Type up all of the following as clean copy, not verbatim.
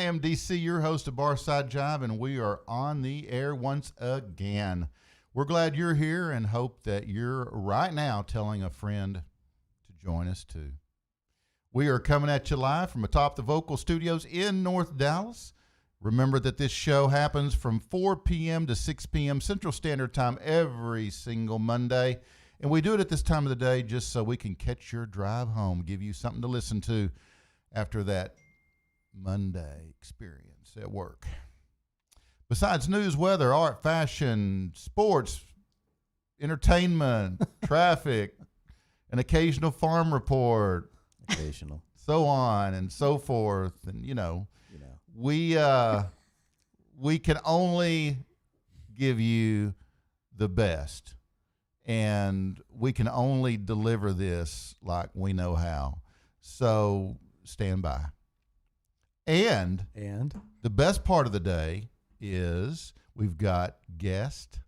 am DC, your host of Barside Jive, and we are on the air once again. We're glad you're here and hope that you're right now telling a friend to join us too. We are coming at you live from atop the Vocal Studios in North Dallas. Remember that this show happens from 4 p.m. to 6 p.m. Central Standard Time every single Monday. And we do it at this time of the day just so we can catch your drive home, give you something to listen to after that Monday experience at work. Besides news, weather, art, fashion, sports, entertainment, traffic, an occasional farm report, so on and so forth, and we can only give you the best, and we can only deliver this like we know how. So stand by. And the best part of the day is we've got guest.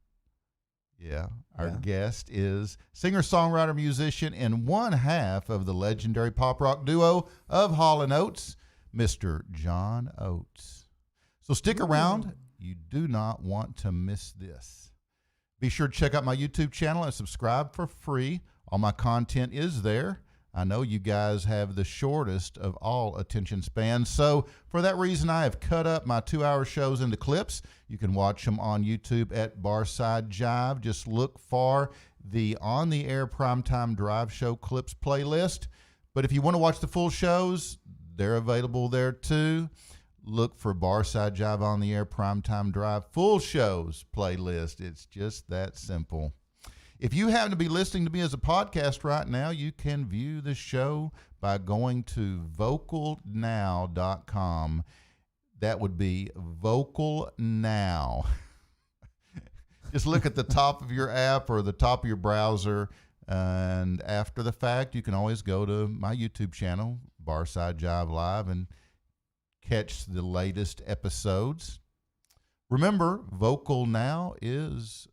Our guest is singer-songwriter, musician, and one half of the legendary pop rock duo of Hall & Oates, Mr. John Oates. So stick around. You do not want to miss this. Be sure to check out my YouTube channel and subscribe for free. All my content is there. I know you guys have the shortest of all attention spans, so for that reason, I have cut up my 2-hour shows into clips. You can watch them on YouTube at Barside Jive. Just look for the On the Air Primetime Drive Show clips playlist. But if you want to watch the full shows, they're available there too. Look for Barside Jive On the Air Primetime Drive full shows playlist. It's just that simple. If you happen to be listening to me as a podcast right now, you can view the show by going to vocalnow.com. That would be Vocal Now. Just look at the top of your app or the top of your browser, and after the fact, you can always go to my YouTube channel, Barside Jive Live, and catch the latest episodes. Remember, Vocal Now is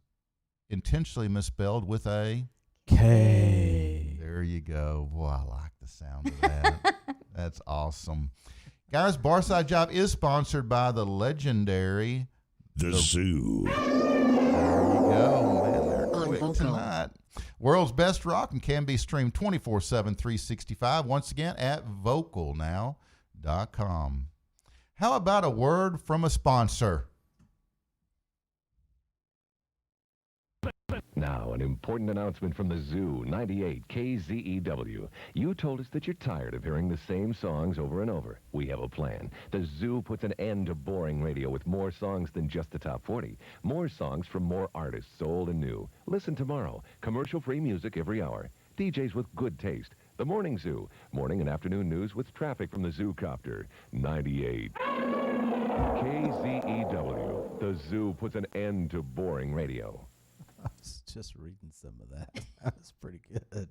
intentionally misspelled with a K. There you go. Boy, I like the sound of that. That's awesome. Guys, Barside Jive is sponsored by the legendary The Zoo. There you go, man. They're quick tonight. World's best rock and can be streamed 24/7, 365. Once again, at vocalnow.com. How about a word from a sponsor? Now, an important announcement from the Zoo, 98 KZEW. You told us that you're tired of hearing the same songs over and over. We have a plan. The Zoo puts an end to boring radio with more songs than just the top 40. More songs from more artists, old and new. Listen tomorrow. Commercial-free music every hour. DJs with good taste. The Morning Zoo. Morning and afternoon news with traffic from the Zoo Copter. 98 KZEW. The Zoo puts an end to boring radio. I was just reading some of that. That was pretty good.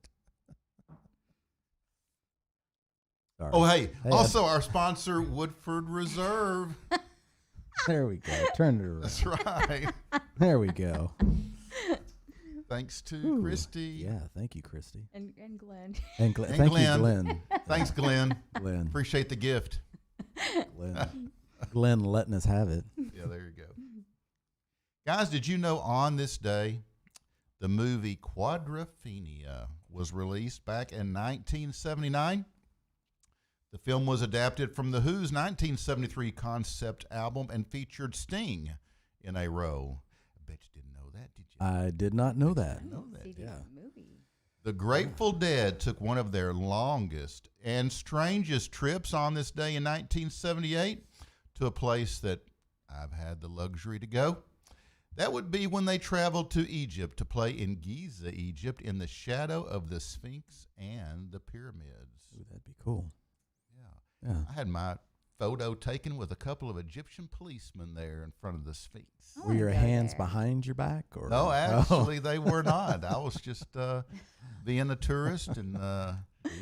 Sorry. Oh, hey. Also, our sponsor, Woodford Reserve. There we go. Turn it around. That's right. There we go. Thanks to Christy. Yeah, thank you, Christy. And Glenn. And Thank you, Glenn. Thanks, Glenn. Glenn. Appreciate the gift. Glenn letting us have it. Yeah, there you go. Guys, did you know on this day, the movie Quadrophenia was released back in 1979? The film was adapted from The Who's 1973 concept album and featured Sting in a role. I bet you didn't know that, did you? I did not know that. Yeah. The Grateful Dead took one of their longest and strangest trips on this day in 1978 to a place that I've had the luxury to go. That would be when they traveled to Egypt to play in Giza, Egypt, in the shadow of the Sphinx and the pyramids. Ooh, that'd be cool. Yeah. I had my photo taken with a couple of Egyptian policemen there in front of the Sphinx. Were your hands behind your back? Or? No, actually, they were not. I was just being a tourist, and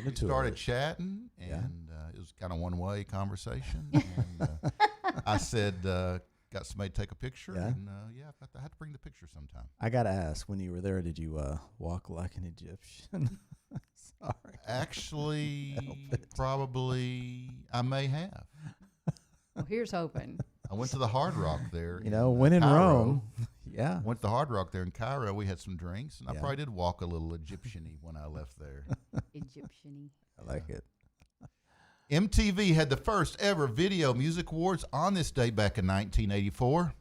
we started chatting, and it was kind of one-way conversation. And I said, got somebody to take a picture, and I had to bring the picture sometime. I got to ask, when you were there, did you walk like an Egyptian? Sorry. Actually, probably I may have. Well, here's hoping. I went to the Hard Rock there. When in Cairo. Rome. Yeah. Went to the Hard Rock there in Cairo. We had some drinks, and I Yeah. probably did walk a little Egyptian-y when I left there. Egyptian-y. I like it. MTV had the first ever Video Music Awards on this day back in 1984.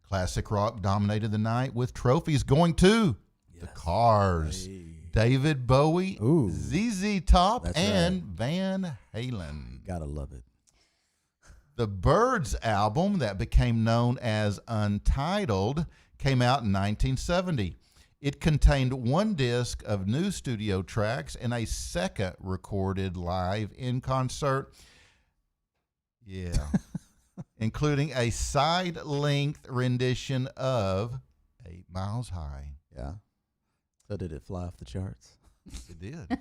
Classic rock dominated the night with trophies going to the Cars, Hey. David Bowie, Ooh. ZZ Top, That's and Van Halen. Gotta love it. The Byrds album that became known as Untitled came out in 1970. It contained one disc of new studio tracks and a second recorded live in concert. Yeah. Including a side-length rendition of 8 Miles High. Yeah. So did it fly off the charts? It did.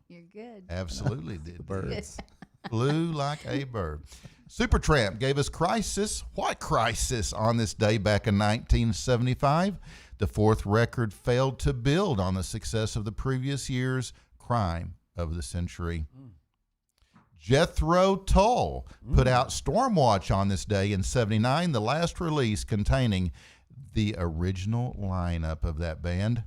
You're good. Absolutely did. The Birds. Flew like a bird. Supertramp gave us Crisis. What Crisis on this day back in 1975? The fourth record failed to build on the success of the previous year's Crime of the Century. Jethro Tull put out Stormwatch on this day in 79, the last release containing the original lineup of that band.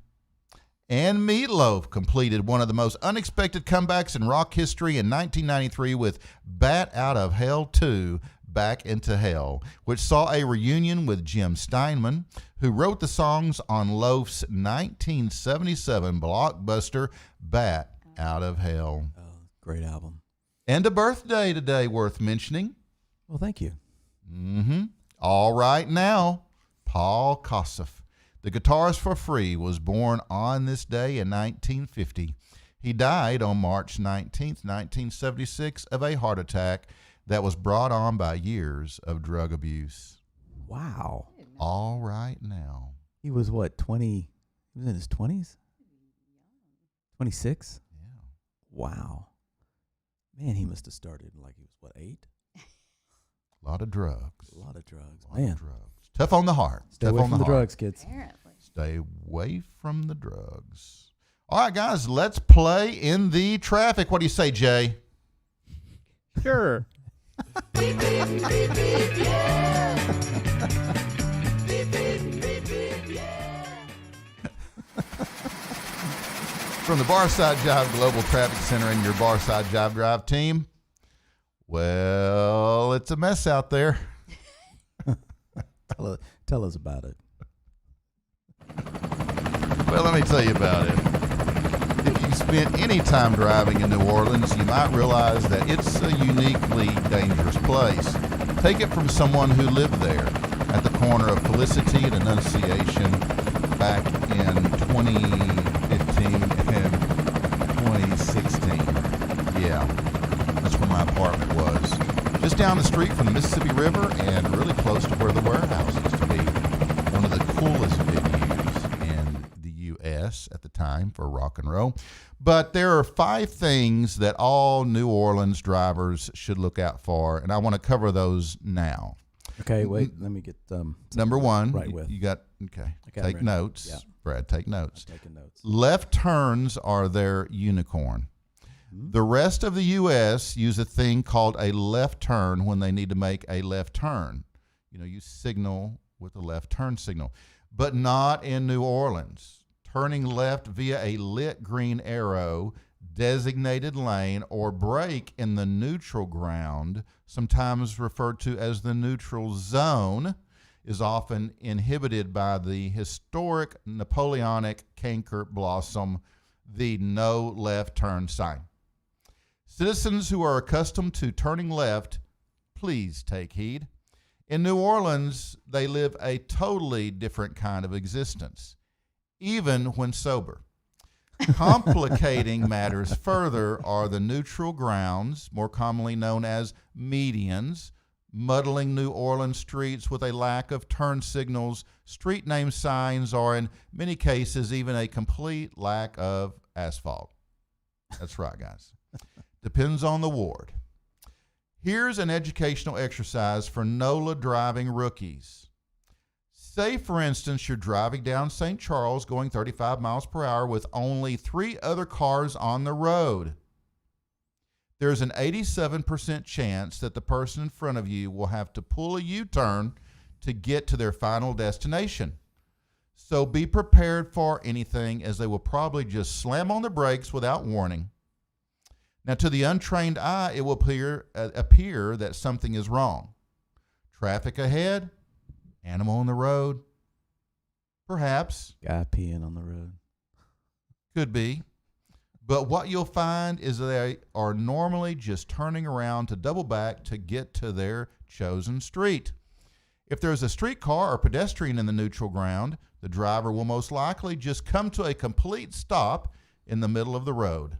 And Meatloaf completed one of the most unexpected comebacks in rock history in 1993 with Bat Out of Hell 2, Back into Hell, which saw a reunion with Jim Steinman, who wrote the songs on Loaf's 1977 blockbuster Bat Out of Hell. Oh, great album. And a birthday today worth mentioning. Well, thank you. All right now, Paul Kossoff, the guitarist for Free, was born on this day in 1950. He died on March 19th, 1976, of a heart attack that was brought on by years of drug abuse. Wow. All right now. He was what, 20? He was in his 20s? 26? Yeah. Wow. Man, he must have started like he was, what, 8? A lot of drugs. A lot of drugs. A lot Man. of drugs. Tough on the heart. Stay Tough away on from the heart. drugs, kids. Apparently. Stay away from the drugs. All right, guys, let's play in the traffic. What do you say, Jay? Sure. From the Barside Jive Global Traffic Center and your Barside Jive Drive team. Well, it's a mess out there. Tell us about it. Well, let me tell you about it. If you spent any time driving in New Orleans, you might realize that it's a uniquely dangerous place. Take it from someone who lived there at the corner of Felicity and Annunciation back in 2015 and 2016. Yeah, that's where my apartment was. Just down the street from the Mississippi River and really close to where the warehouse used to be. One of the coolest venues in the U.S. at the time for rock and roll. But there are 5 things that all New Orleans drivers should look out for, and I want to cover those now. Okay, wait. Let me get Number 1, right with. you got, okay, Okay, take ready. notes. Yeah. Brad, take notes. I'm taking notes. Left turns are their unicorn. The rest of the U.S. use a thing called a left turn when they need to make a left turn. You know, you signal with a left turn signal, but not in New Orleans. Turning left via a lit green arrow, designated lane, or brake in the neutral ground, sometimes referred to as the neutral zone, is often inhibited by the historic Napoleonic canker blossom, the no left turn sign. Citizens who are accustomed to turning left, please take heed. In New Orleans, they live a totally different kind of existence, even when sober. Complicating matters further are the neutral grounds, more commonly known as medians, muddling New Orleans streets with a lack of turn signals, street name signs, or in many cases, even a complete lack of asphalt. That's right, guys. Depends on the ward. Here's an educational exercise for NOLA driving rookies. Say, for instance, you're driving down St. Charles going 35 miles per hour with only 3 other cars on the road. there's an 87% chance that the person in front of you will have to pull a U-turn to get to their final destination. So be prepared for anything, as they will probably just slam on the brakes without warning. Now, to the untrained eye, it will appear that something is wrong. Traffic ahead, animal on the road, perhaps. Guy peeing on the road. Could be. But what you'll find is they are normally just turning around to double back to get to their chosen street. If there's a streetcar or pedestrian in the neutral ground, the driver will most likely just come to a complete stop in the middle of the road.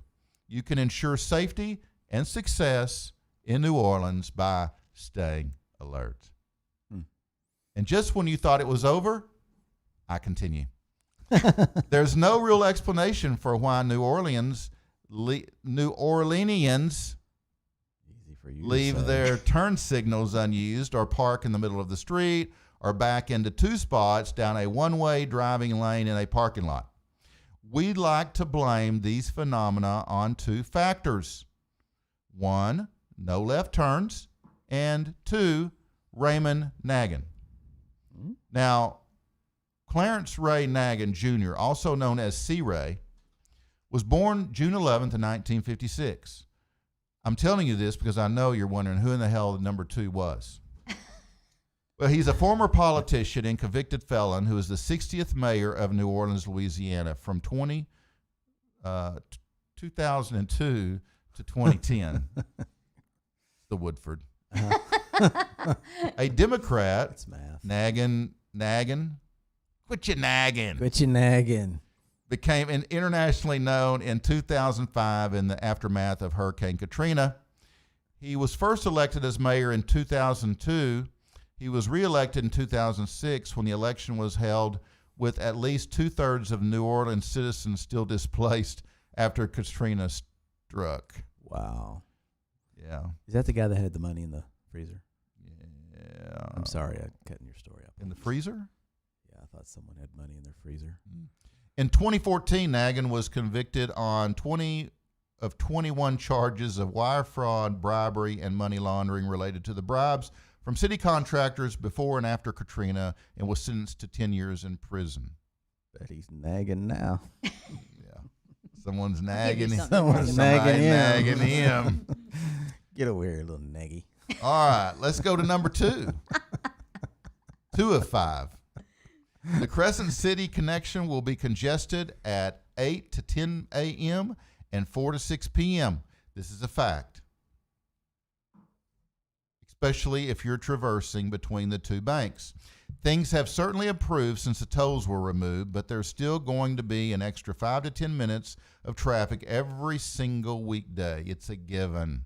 You can ensure safety and success in New Orleans by staying alert. And just when you thought it was over, I continue. There's no real explanation for why New Orleanians Easy for you to leave say. their turn signals unused or park in the middle of the street or back into two spots down a one-way driving lane in a parking lot. We'd like to blame these phenomena on two factors. One, no left turns, and two, Raymond Nagin. Now, Clarence Ray Nagin Jr., also known as C. Ray, was born June 11th, 1956. I'm telling you this because I know you're wondering who in the hell the number two was. Well, he's a former politician and convicted felon who is the 60th mayor of New Orleans, Louisiana, from 2002 to 2010. The Woodford. A Democrat, That's math. Nagin, quit your nagging, Quit your nagging. became internationally known in 2005 in the aftermath of Hurricane Katrina. He was first elected as mayor in 2002. He was reelected in 2006 when the election was held with at least two-thirds of New Orleans citizens still displaced after Katrina struck. Wow. Yeah. Is that the guy that had the money in the freezer? Yeah. I'm sorry, I'm cutting your story up. In the freezer? Yeah, I thought someone had money in their freezer. In 2014, Nagin was convicted on 21 charges of wire fraud, bribery, and money laundering related to the bribes from city contractors before and after Katrina, and was sentenced to 10 years in prison. Bet he's nagging now. Yeah. Someone's I'll give nagging you him. something. Someone's Somebody nagging nagging him. Get over here, little naggy. All right, let's go to number 2. 2 of 5. The Crescent City connection will be congested at 8 to 10 a.m. and 4 to 6 p.m. This is a fact, especially if you're traversing between the two banks. Things have certainly improved since the tolls were removed, but there's still going to be an extra 5 to 10 minutes of traffic every single weekday. It's a given.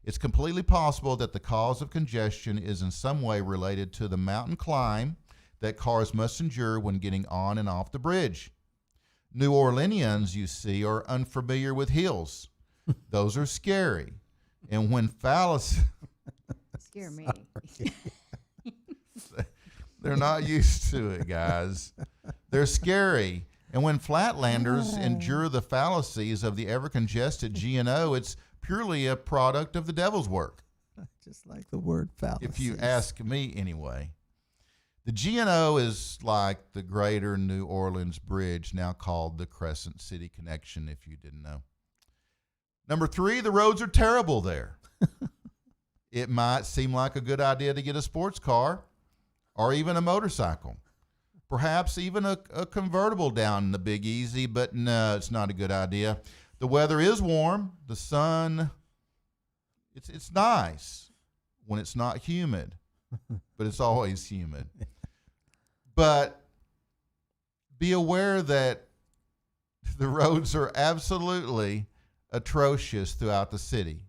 It's completely possible that the cause of congestion is in some way related to the mountain climb that cars must endure when getting on and off the bridge. New Orleanians, you see, are unfamiliar with hills. Those are scary. And when fallacy... Scare me. They're not used to it, guys. They're scary. And when flatlanders endure the fallacies of the ever-congested G&O, it's purely a product of the devil's work, Just like the word fallacy. if you ask me anyway. The G&O is like the Greater New Orleans Bridge, now called the Crescent City Connection, if you didn't know. Number 3, the roads are terrible there. It might seem like a good idea to get a sports car or even a motorcycle, perhaps even a convertible down the Big Easy, but no, it's not a good idea. The weather is warm, the sun, it's nice when it's not humid, but it's always humid. But be aware that the roads are absolutely atrocious throughout the city.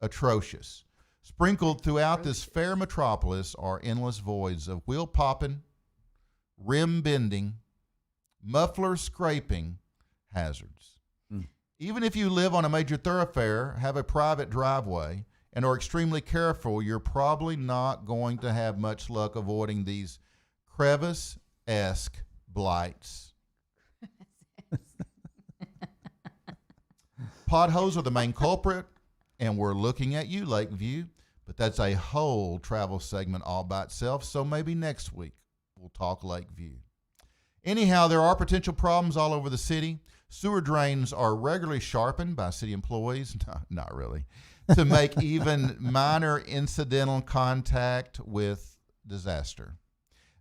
Atrocious. Sprinkled throughout this fair metropolis are endless voids of wheel popping, rim bending, muffler scraping hazards. Even if you live on a major thoroughfare, have a private driveway, and are extremely careful, you're probably not going to have much luck avoiding these crevice-esque blights. Potholes are the main culprit. And we're looking at you, Lakeview, but that's a whole travel segment all by itself. So maybe next week we'll talk Lakeview. Anyhow, there are potential problems all over the city. Sewer drains are regularly sharpened by city employees, no, not really, to make even minor incidental contact with disaster.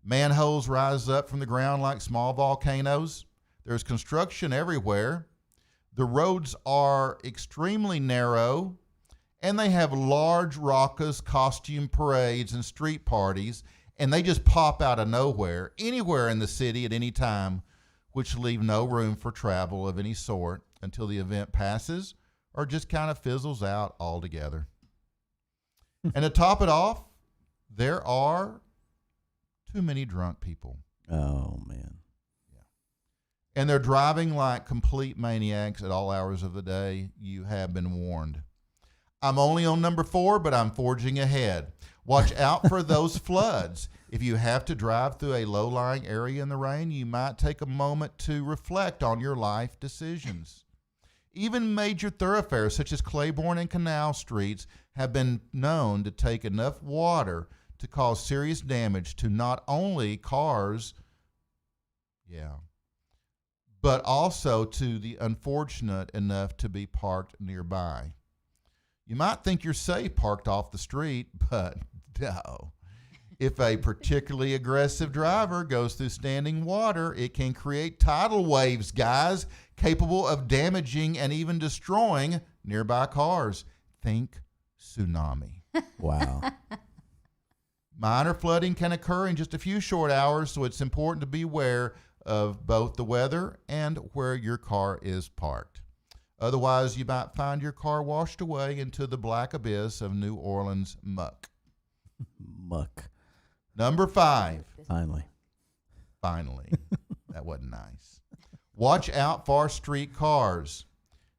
Manholes rise up from the ground like small volcanoes. There's construction everywhere. The roads are extremely narrow, and they have large, raucous costume parades and street parties, and they just pop out of nowhere, anywhere in the city at any time, which leave no room for travel of any sort until the event passes or just kind of fizzles out altogether. And to top it off, there are too many drunk people. Oh, man. And they're driving like complete maniacs at all hours of the day. You have been warned. I'm only on number 4, but I'm forging ahead. Watch out for those floods. If you have to drive through a low-lying area in the rain, you might take a moment to reflect on your life decisions. Even major thoroughfares such as Claiborne and Canal Streets have been known to take enough water to cause serious damage to not only cars, but also to the unfortunate enough to be parked nearby. You might think you're safe parked off the street, but no. If a particularly aggressive driver goes through standing water, it can create tidal waves, guys, capable of damaging and even destroying nearby cars. Think tsunami. Wow. Minor flooding can occur in just a few short hours, so it's important to be aware of both the weather and where your car is parked. Otherwise, you might find your car washed away into the black abyss of New Orleans muck. Muck. Number 5. Finally. That wasn't nice. Watch out for street cars.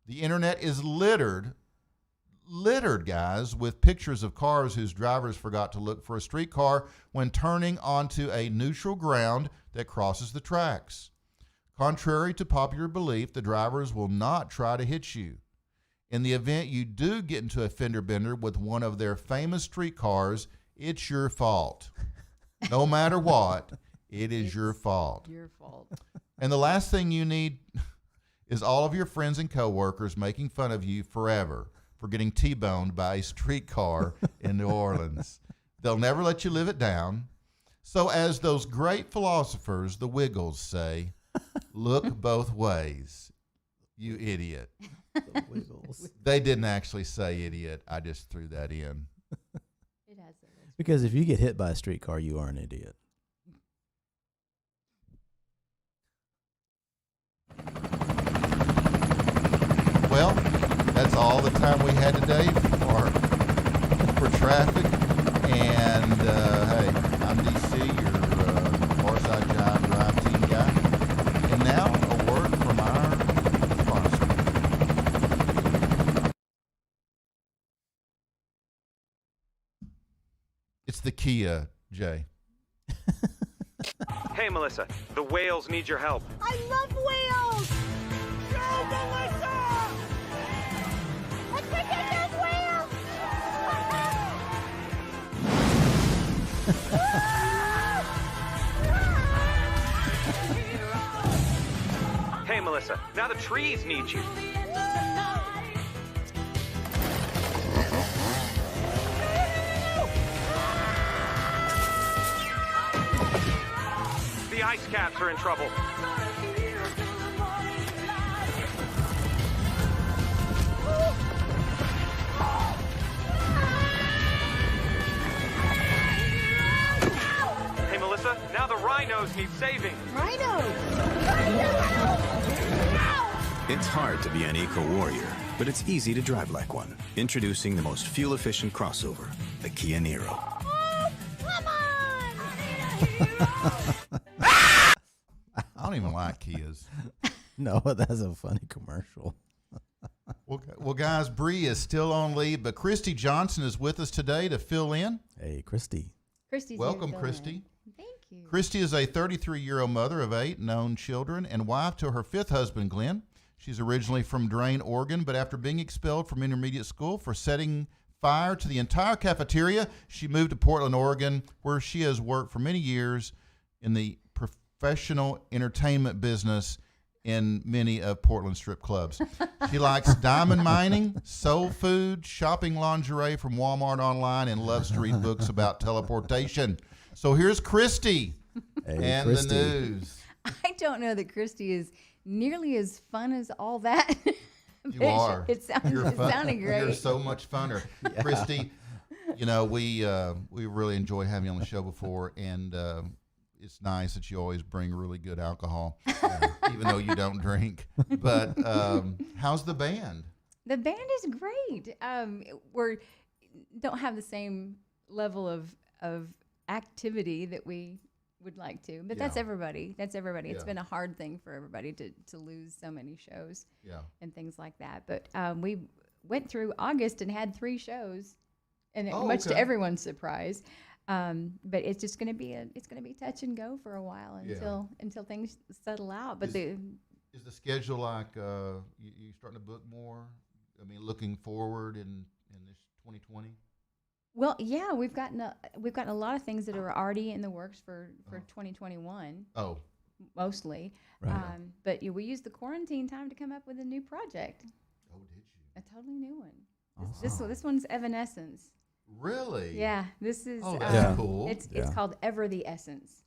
The internet is littered, guys, with pictures of cars whose drivers forgot to look for a streetcar when turning onto a neutral ground that crosses the tracks. Contrary to popular belief, the drivers will not try to hit you. In the event you do get into a fender bender with one of their famous streetcars, it's your fault. No matter what, it's your fault. Your fault. And the last thing you need is all of your friends and coworkers making fun of you forever for getting T-boned by a streetcar in New Orleans. They'll never let you live it down. So as those great philosophers, the Wiggles, say, look both ways, you idiot. The Wiggles. They didn't actually say idiot. I just threw that in. It has a Because if you get hit by a streetcar, you are an idiot. Well, that's all the time we had today for traffic. And hey, I'm DC, your Barside Jive Drive Team guy. And now a word from our sponsor. It's the Kia, Jay. Hey, Melissa, the whales need your help. I love whales! Go, Melissa! Let's go get those whales! Hey, Melissa, now the trees need you. The ice caps are in trouble. Hey, Melissa, now the rhinos need saving. Rhinos! It's hard to be an eco-warrior, but it's easy to drive like one. Introducing the most fuel-efficient crossover, the Kia Niro. Oh, come on! I don't even like Kias. No, that's a funny commercial. Well, guys, Bree is still on leave, but Christy Johnson is with us today to fill in. Hey, Christy. Christy's Welcome, here Christy. Thank you. Christy is a 33-year-old mother of 8 known children and wife to her 5th husband, Glenn. She's originally from Drain, Oregon, but after being expelled from intermediate school for setting fire to the entire cafeteria, she moved to Portland, Oregon, where she has worked for many years in the professional entertainment business in many of Portland's strip clubs. She likes diamond mining, soul food, shopping lingerie from Walmart online, and loves to read books about teleportation. So here's Christy and Christy. the news. I don't know that Christy is nearly as fun as all that. You are. It sounded great. You're so much funner. Yeah. Christy, we really enjoy having you on the show before, and it's nice that you always bring really good alcohol, even though you don't drink. But how's the band? The band is great. We don't have the same level of activity that we would like to, but that's everybody. It's been a hard thing for everybody to lose so many shows and things like that. But we went through August and had 3 shows, and much to everyone's surprise. But it's just going to be touch and go for a while until things settle out. But is the schedule like you starting to book more? I mean, looking forward in this 2020. Well, yeah, we've gotten a lot of things that are already in the works for 2021. Oh, mostly. Right. But we used the quarantine time to come up with a new project. Oh, did you? A totally new one. Awesome. This one's Evanescence. Really? Yeah, this is. Oh, that's cool. It's Yeah. called Ever the Essence.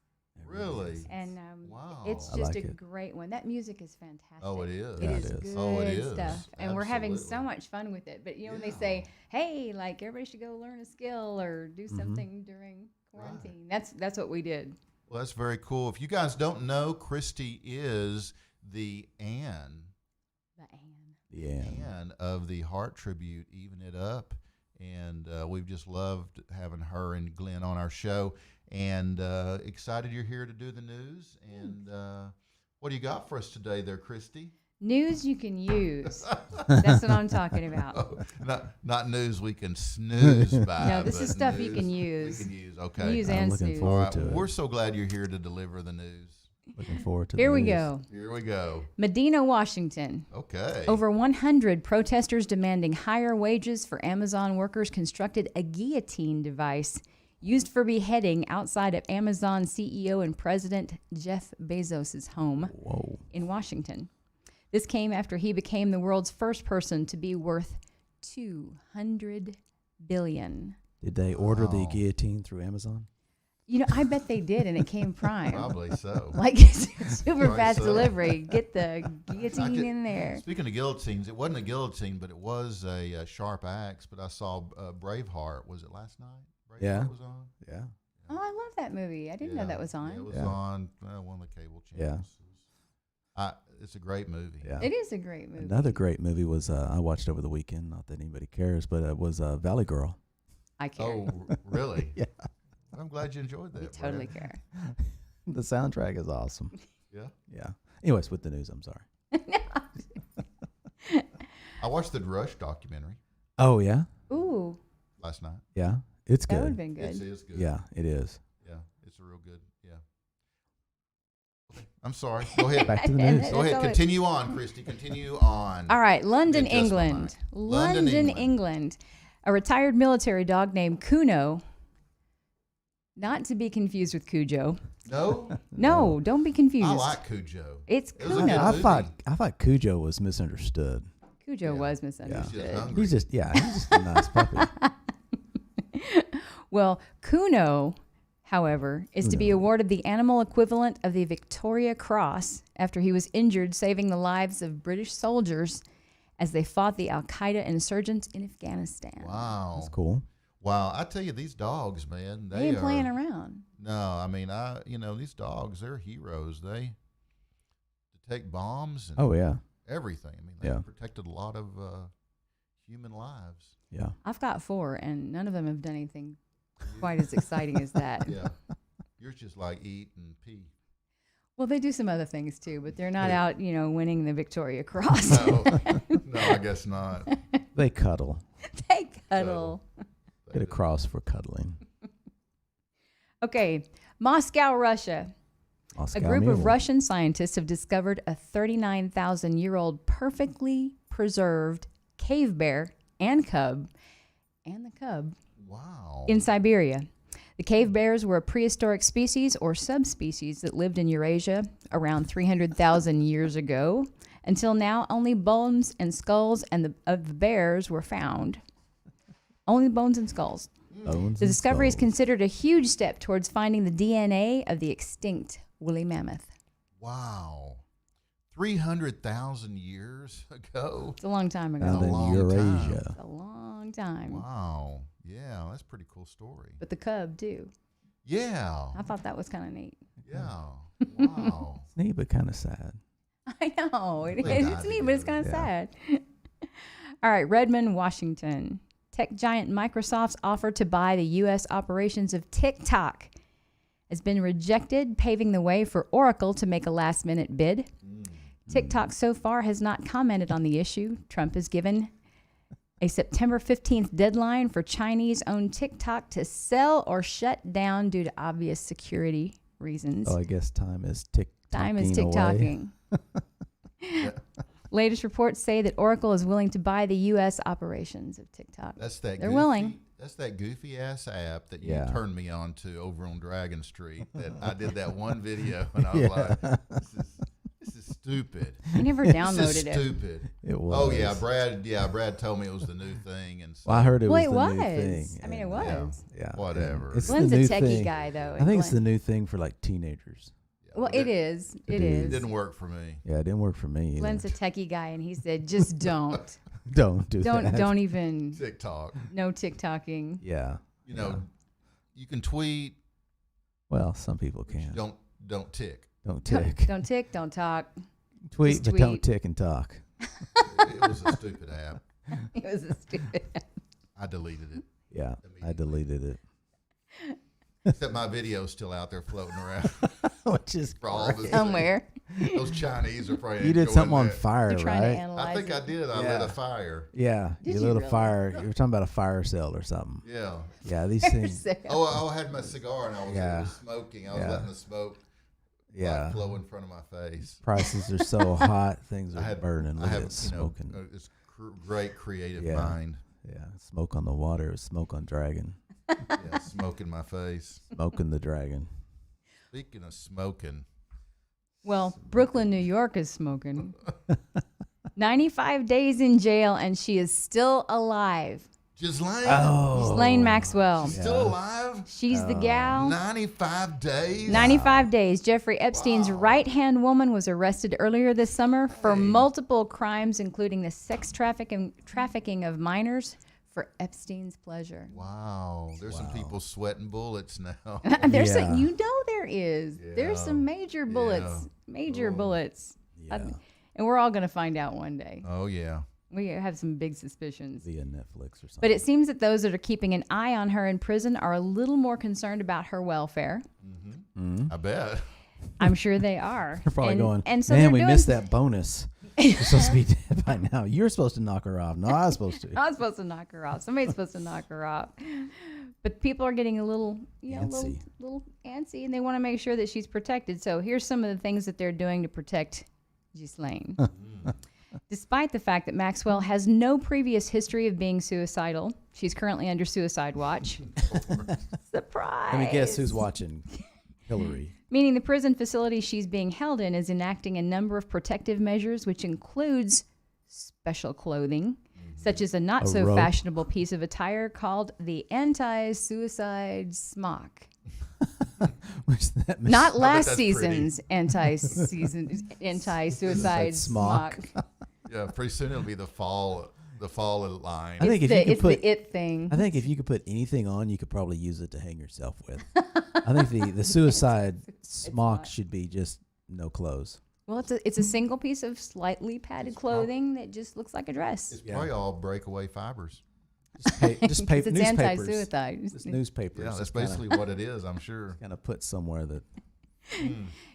Really? And wow. it's I just like a it. great one. That music is fantastic. Oh, it is. It Yeah, is it is. good Oh, it is. stuff. And we're having so Absolutely. much fun with it. But when they say, hey, like everybody should go learn a skill or do something during quarantine, that's what we did. Well, that's very cool. If you guys don't know, Christy is the Anne of the Heart Tribute, Even It Up. And we've just loved having her and Glenn on our show. And excited you're here to do the news. And what do you got for us today there, Christy? News you can use. That's what I'm talking about. Oh, not news we can snooze by. No, this but is stuff you news can use. We can use, okay. Use I'm and looking snooze. forward All right, to it. we're so glad you're here to deliver the news. Looking forward to Here the we news. go. Here we go. Medina, Washington. Okay. Over 100 protesters demanding higher wages for Amazon workers constructed a guillotine device used for beheading outside of Amazon CEO and President Jeff Bezos' home in Washington. This came after he became the world's first person to be worth $200 billion. Did they order the guillotine through Amazon? I bet they did, and it came prime. Probably so. Like super Right, fast so. delivery. Get the guillotine in there. Speaking of guillotines, it wasn't a guillotine, but it was a sharp axe. But I saw Braveheart. Was it last night? Braveheart Yeah. was on? Yeah. Oh, I love that movie. I didn't know that was on. Yeah, it was Yeah. on one of the cable channels. It's a great movie. Yeah. It is a great movie. Another great movie was I watched over the weekend. Not that anybody cares, but it was Valley Girl. I care. Oh, really? Yeah. I'm glad you enjoyed that. We totally Brad. care. The soundtrack is awesome. Yeah. Yeah. Anyways, with the news, I'm sorry. I watched the Rush documentary Oh yeah. Ooh, last night. Yeah. It's that would have good. been good. It is good. Yeah, it is. Yeah, it's a real good. Yeah. Okay. I'm sorry. Go ahead. Back to the And news. it- Go ahead. That's all it- Continue on, Christy. Continue on. All right, London, Adjust my England. mic. London, England. England. A retired military dog named Kuno, not to be confused with Cujo. No, No, don't be confused. I like Cujo. It's It was a Kuno. good I movie. thought Cujo was misunderstood. Cujo Yeah. was He's just misunderstood. hungry. He's just a nice puppy. Well, Kuno, however, is to be Kuno. awarded the animal equivalent of the Victoria Cross after he was injured saving the lives of British soldiers as they fought the Al-Qaeda insurgents in Afghanistan. Wow. That's cool. Wow. I tell you, these dogs, man, They they ain't are playing around. No, I mean, these dogs, they're heroes. They take bombs and Oh yeah. everything. I mean, they Yeah. protected a lot of human lives. Yeah. I've got 4, and none of them have done anything quite as exciting as that. Yeah. Yours just like eat and pee. Well, they do some other things too, but they're not Yeah. out, winning the Victoria Cross. No, no, I guess not. They cuddle. They cuddle. Get a cross for cuddling. Okay, Moscow, Russia. Moscow A group Mule. of Russian scientists have discovered a 39,000-year-old perfectly preserved cave bear and the cub Wow. in Siberia. The cave bears were a prehistoric species or subspecies that lived in Eurasia around 300,000 years ago. Until now, only bones and skulls of the bears were found. Only bones and skulls. Bones The and discovery is skulls. considered a huge step towards finding the DNA of the extinct woolly mammoth. Wow. 300,000 years ago. It's a long time ago. Found a in long Eurasia. It's a long time. Wow. Yeah, that's a pretty cool story. But the cub, too. Yeah. I thought that was kind of neat. Yeah. Wow. It's neat, but kind of sad. I know. They died It's neat, but it's kind of together. sad. All right, Redmond, Washington. Tech giant Microsoft's offer to buy the U.S. operations of TikTok has been rejected, paving the way for Oracle to make a last-minute bid. TikTok so far has not commented on the issue. Trump has given a September 15th deadline for Chinese-owned TikTok to sell or shut down due to obvious security reasons. Oh, I guess time is tick-tocking Time is away. TikToking. Latest reports say that Oracle is willing to buy the U.S. operations of TikTok. They're They're willing. That's that goofy ass app that you Yeah. turned me on to over on Dragon Street. That I did that one video and I was Yeah. like, this is stupid. I never This downloaded is it. stupid. It was. Oh yeah, Brad told me it was the new thing and so Well, I heard it Well, was it the was. new thing. I mean, it and- was. Yeah. Whatever. It's Glenn's the a new techie thing. guy, though. I think it's the Glenn- new thing for like teenagers. Yeah, Well, but it is. It is. is. didn't work for me. Yeah, it didn't work for me either. Glenn's a techie guy, and he said, just don't. Don't do that. Don't even. TikTok. No TikToking. Yeah. You know, you can tweet. Well, some people But you can. don't tick. Don't Don't- tick. Don't tick. Don't talk. Tweet, just but don't tweet. tick and talk. It was a stupid app. It was a stupid. I deleted it. Yeah, I deleted it. Except my video's still out there floating around Which is for all of us. Somewhere. Those Chinese are probably You did enjoying something on that. fire, They're trying to right? analyze I think it. I did. I lit Yeah. a fire. Yeah, Did you you lit a really? fire. You were talking about a fire sale or something. Yeah. Yeah, these things. Oh, I had my cigar and I was Yeah. smoking. I was Yeah. letting the smoke Yeah, flow in front of my face. prices are so hot, things I are had burning. I Look have at it smoking. this great creative Yeah. mind. Yeah, smoke on the water, smoke on dragon, Yeah, smoke in my face. smoking the dragon. Speaking of smoking, Well, Brooklyn, New York is smoking. 95 days in jail, and she is still alive. Ghislaine, Oh, Ghislaine Maxwell. she's still alive. She's the gal. 95 days. 95 days. Jeffrey Epstein's right-hand woman was arrested earlier this summer for multiple crimes, including the sex trafficking of minors for Epstein's pleasure. Wow, there's some people sweating bullets now. There's Yeah. you know there is. There's some major bullets. Yeah. Major bullets. Yeah, And we're all going to find out one day. Oh yeah. We have some big suspicions. via Netflix or something. But it seems that those that are keeping an eye on her in prison are a little more concerned about her welfare. I bet. I'm sure they are. You're probably going, and so man, they're we doing missed that bonus. You're supposed to be dead by now. You're supposed to knock her off. No, I was supposed to. I was supposed to knock her off. Somebody's supposed to knock her off. But people are getting a little, Antsy. little antsy, and they want to make sure that she's protected. So here's some of the things that they're doing to protect Ghislaine. Despite the fact that Maxwell has no previous history of being suicidal, she's currently under suicide watch. Surprise! Let me guess who's watching. Hillary. Meaning the prison facility she's being held in is enacting a number of protective measures, which includes special clothing, such as a not so rope. fashionable piece of attire called the anti-suicide smock. Which that Not last that's pretty. season's anti-suicide smock. smock. Yeah, pretty soon it'll be the fall line. I think if you could It's put, the it thing. I think if you could put anything on, you could probably use it to hang yourself with. I think the suicide smock should be just no clothes. Well, it's a single piece of slightly padded clothing that just looks like a dress. It's probably all breakaway fibers. Just 'Cause paper, it's newspapers. anti-suicide. Just newspapers. Yeah, that's Just kinda- basically what it is, I'm sure. kind of put somewhere that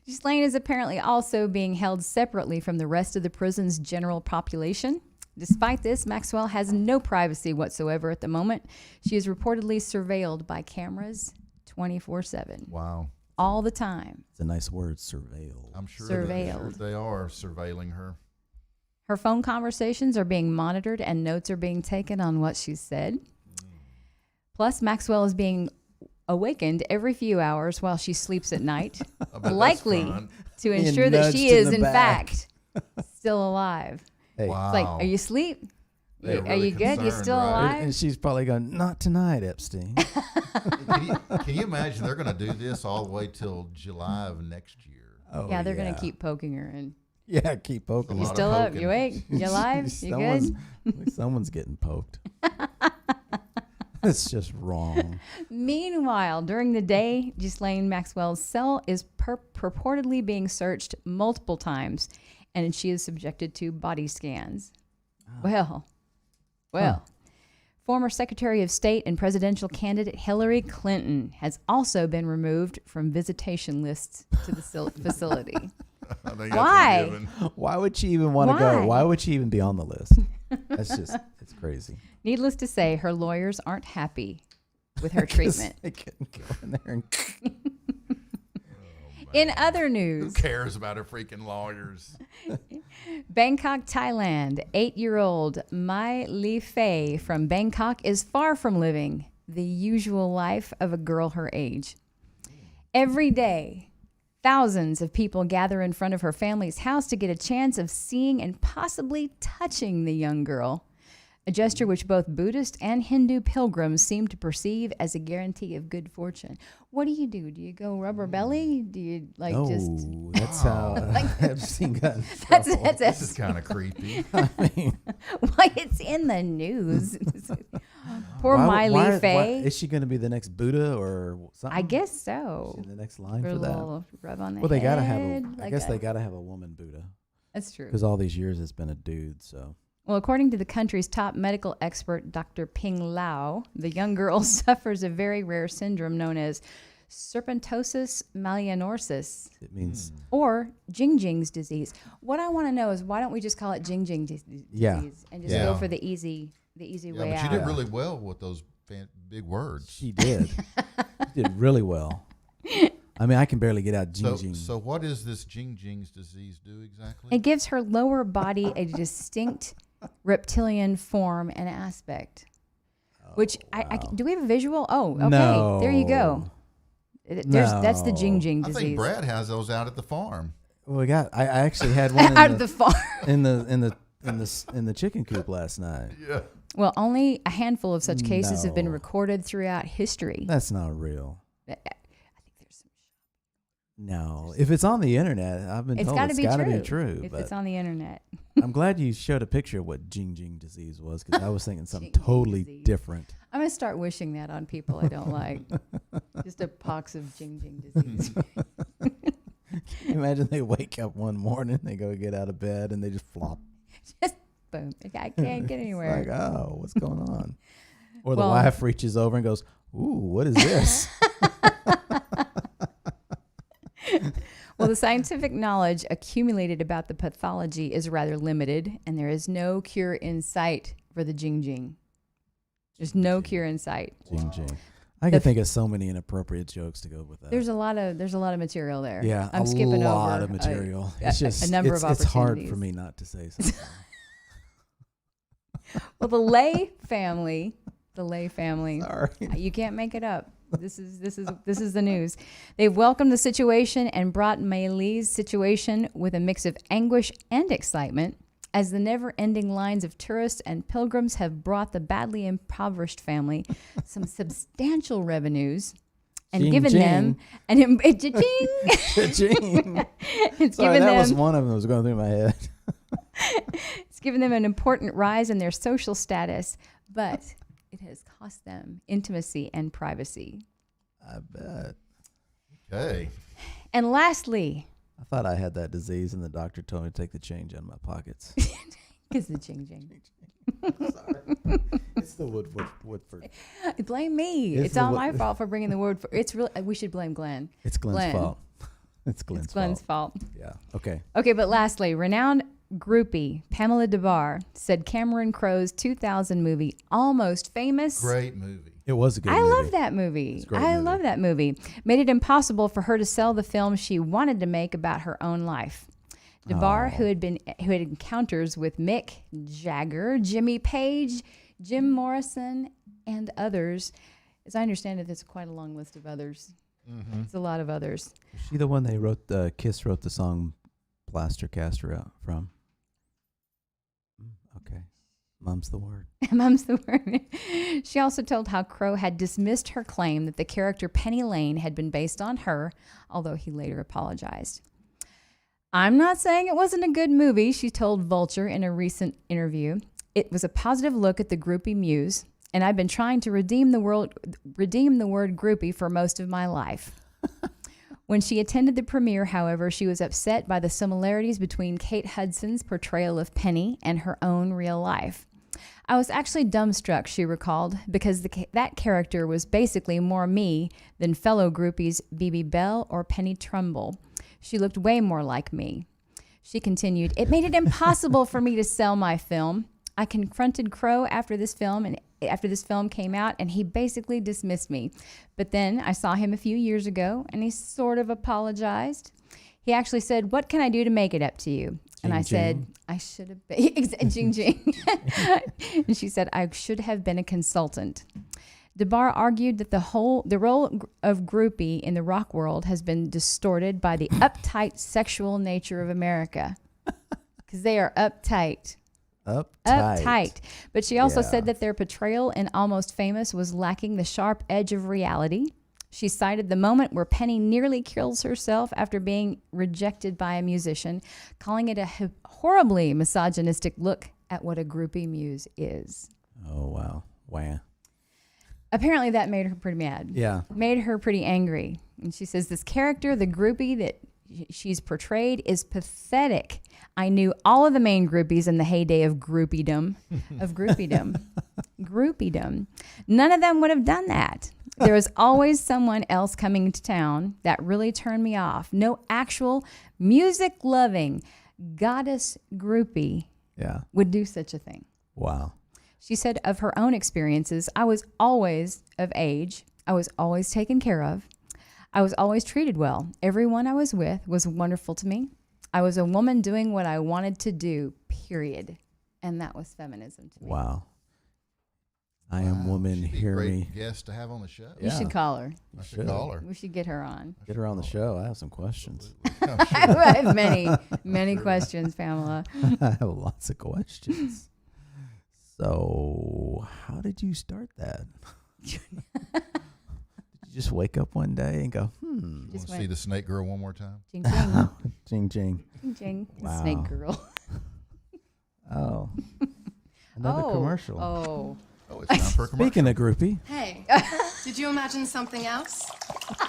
Ghislaine is apparently also being held separately from the rest of the prison's general population. Despite this, Maxwell has no privacy whatsoever at the moment. She is reportedly surveilled by cameras 24/7. Wow. all the time. It's a nice word, surveilled. I'm sure Surveilled. they are surveilling her. Her phone conversations are being monitored and notes are being taken on what she said. Plus, Maxwell is being awakened every few hours while she sleeps at night, likely to ensure that she is, in fact, still alive. Hey. Wow. It's like, are you asleep? They're Are really you good? You concerned, still right? alive? And she's probably going, not tonight, Epstein. Can you imagine they're going to do this all the way till July of next year? Oh, Yeah, they're going to keep poking her. And Yeah, keep poking. A you lot of still up? poking. You awake? You alive? You good? Someone's getting poked. It's just wrong. Meanwhile, during the day, Ghislaine Maxwell's cell is purportedly being searched multiple times, and she is subjected to body scans. Well. Former Secretary of State and presidential candidate Hillary Clinton has also been removed from visitation lists to the facility. I think that's a Why? given. Why would she even want to Why? go? Why would she even be on the list? That's just, it's crazy. Needless to say, her lawyers aren't happy with her treatment. They couldn't go in there and In other Who news, cares about her freaking lawyers? Bangkok, Thailand, 8-year-old Mai Li Fei from Bangkok is far from living the usual life of a girl her age. Every day, thousands of people gather in front of her family's house to get a chance of seeing and possibly touching the young girl, a gesture which both Buddhist and Hindu pilgrims seem to perceive as a guarantee of good fortune. What do? Do you go rubber belly? Do you just... that's how Epstein got in trouble. This is kind of creepy. I mean, Why it's in the news. Poor Mai Li Fei. Is she going to be the next Buddha or something? I guess so. Is she the next line For for a that? little rub on the Well, they got to have head, I like guess a- they got to have a woman Buddha That's true. because all these years it's been a dude. So Well, according to the country's top medical expert, Dr. Ping Lau, the young girl suffers a very rare syndrome known as serpentosis malinosis, it means or Jingjing's disease. What I want to know is why don't we just call it Jingjing disease Yeah. and just Yeah. go for the easy Yeah, way but out? you did really well with those big words. she did. She did really well. I mean, I can barely get out So, Jing. so what does this Jingjing's disease do exactly? It gives her lower body a distinct reptilian form and aspect. Which I do we have a visual? Oh, okay. No. There you go. That's the No. Jingjing I disease. think Brad has those out at the farm. Well, we got. I actually had one Out of the farm. in the chicken coop last night. Yeah. Well, only a handful of such cases have been No. recorded throughout history. That's not real. I think there's some. No, if it's on the internet, I've been It's told got to it's be got to true. be true. If But it's on the internet. I'm glad you showed a picture of what Jing disease was because I was thinking something Jing-jing totally disease. different. I'm gonna start wishing that on people I don't like. Just a pox of Jingjing disease. Imagine they wake up one morning, they go get out of bed, and they just flop. Just boom. I can't get anywhere. Like, oh, what's going on? Or the Well- wife reaches over and goes, "Ooh, what is this?" Well, the scientific knowledge accumulated about the pathology is rather limited, and there is no cure in sight for the Jingjing. There's no cure in sight. Jing. I can think of so many inappropriate jokes to go with that. There's a lot of material there. Yeah, I'm skipping a lot over of material. a It's just a number it's, of it's hard for opportunities. me not to say something. Well, the Lay family, Sorry. you can't make it up. This is the news. They've welcomed the situation and brought Mai Li's situation with a mix of anguish and excitement, as the never-ending lines of tourists and pilgrims have brought the badly impoverished family some substantial revenues and Jing, given them an Jing. it's Sorry, given that them was one of them that was going through my head. it's given them an important rise in their social status, but it has cost them intimacy and privacy. I bet. Okay. And lastly, I thought I had that disease, and the doctor told me to take the change out of my pockets. because the Jingjing. Sorry. It's the Woodford. Blame me. It's It's the all wo- my fault for bringing the word. It's really. We should blame Glenn. It's Glenn's Glenn. fault. It's Glenn's, It's Glenn's fault. fault. Yeah. Okay. Okay, but lastly, renowned groupie Pamela DeBar said Cameron Crowe's 2000 movie Almost Famous Great movie. It was a good I movie. love that movie. It's a great I movie. love that movie. Made it impossible for her to sell the film she wanted to make about her own life. DeBar, who had encounters with Mick Jagger, Jimmy Page, Jim Morrison, and others. As I understand it, it's quite a long list of others. Mm-hmm. It's a lot of others. Is she the one they wrote? Kiss wrote the song "Plaster Caster" out from. Okay, mum's the word. Mum's the word. She also told how Crow had dismissed her claim that the character Penny Lane had been based on her, although he later apologized. I'm not saying it wasn't a good movie, she told Vulture in a recent interview. It was a positive look at the groupie muse, and I've been trying to redeem the word groupie for most of my life. When she attended the premiere, however, she was upset by the similarities between Kate Hudson's portrayal of Penny and her own real life. I was actually dumbstruck, she recalled, because that character was basically more me than fellow groupies Bebe Bell or Penny Trumbull. She looked way more like me. She continued, it made it impossible for me to sell my film. I confronted Crow after this film came out, and he basically dismissed me. But then I saw him a few years ago, and he sort of apologized. He actually said, what can I do to make it up to you? And I said, I should have been, Jing Jing. And she said, I should have been a consultant. DeBar argued that the role of groupie in the rock world has been distorted by the uptight sexual nature of America. Because they are uptight. Uptight. But she also said that their portrayal in Almost Famous was lacking the sharp edge of reality. She cited the moment where Penny nearly kills herself after being rejected by a musician, calling it a horribly misogynistic look at what a groupie muse is. Oh, wow. Wow. Apparently that made her pretty mad. Yeah. Made her pretty angry. And she says, this character, the groupie that she's portrayed, is pathetic. I knew all of the main groupies in the heyday of groupiedom. Groupiedom. None of them would have done that. There was always someone else coming to town that really turned me off. No actual music-loving goddess groupie would do such a thing. Wow. She said of her own experiences, I was always of age. I was always taken care of. I was always treated well. Everyone I was with was wonderful to me. I was a woman doing what I wanted to do, period. And that was feminism to me. Wow. I am woman, She'd be hear a great me. guest to have on the show. You should call her. I should call her. We should get her on. Get her on the show. I have some questions. I have many questions, Pamela. I have lots of questions. So, how did you start that? Did you just wake up one day and go, Want to see the snake girl one more time? Jing, jing. Jing, jing. Jing, jing. The Wow. snake girl. Oh. Another commercial. Oh. Oh, it's time for a commercial. Speaking of groupie, Hey, did you imagine something else?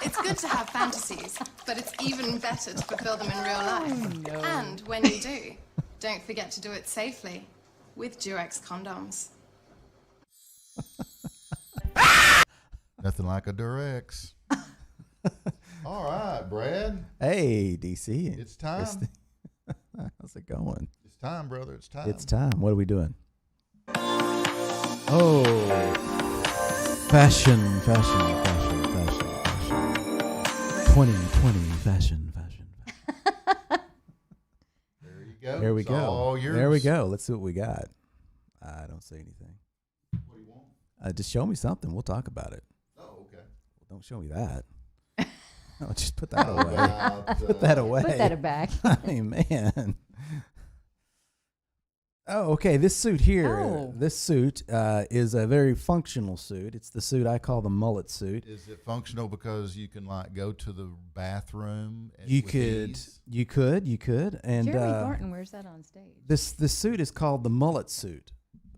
It's good to have fantasies, but it's even better to fulfill them in real life. No. And when you do, don't forget to do it safely with Durex condoms. Nothing like a Durex. All right, Brad. hey, DC. It's time. How's it going? It's time, brother. It's time. It's time. What are we doing? Oh, fashion. 2020 fashion. There you go. There we It's go. all yours. There we go. Let's see what we got. I don't say anything. What do you want? Just show me something. We'll talk about it. Oh, okay. Don't show me that. No, just put that away. Put that away. Put that back. I mean, man. Oh, okay. This suit here, Oh. this suit is a very functional suit. It's the suit I call the mullet suit. Is it functional because you can like go to the bathroom? You with could, ease? you could, and Jeremy Thornton wears that on stage. this suit is called the mullet suit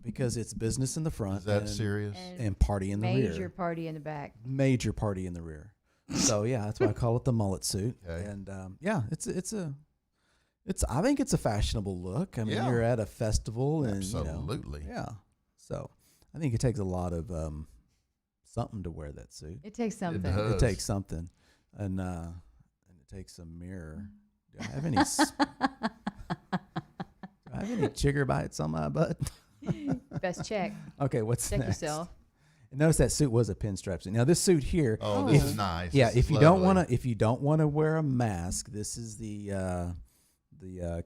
because it's business in the front. Is that and, serious? And party in the rear. Major party in the back. Major party in the rear. So yeah, that's why I call it the mullet suit. Okay. And yeah, I think it's a fashionable look. I mean, Yeah. you're at a festival, and Absolutely. yeah. So I think it takes a lot of something to wear that suit. It takes something. does. It takes something, and it takes a mirror. Do I have any? Do I have any chigger bites on my butt? Best check. Okay, what's Check next? yourself. And notice that suit was a pinstripe suit. Now this suit here, Oh, this is nice. yeah. This If is you don't lovely. want to wear a mask, this is the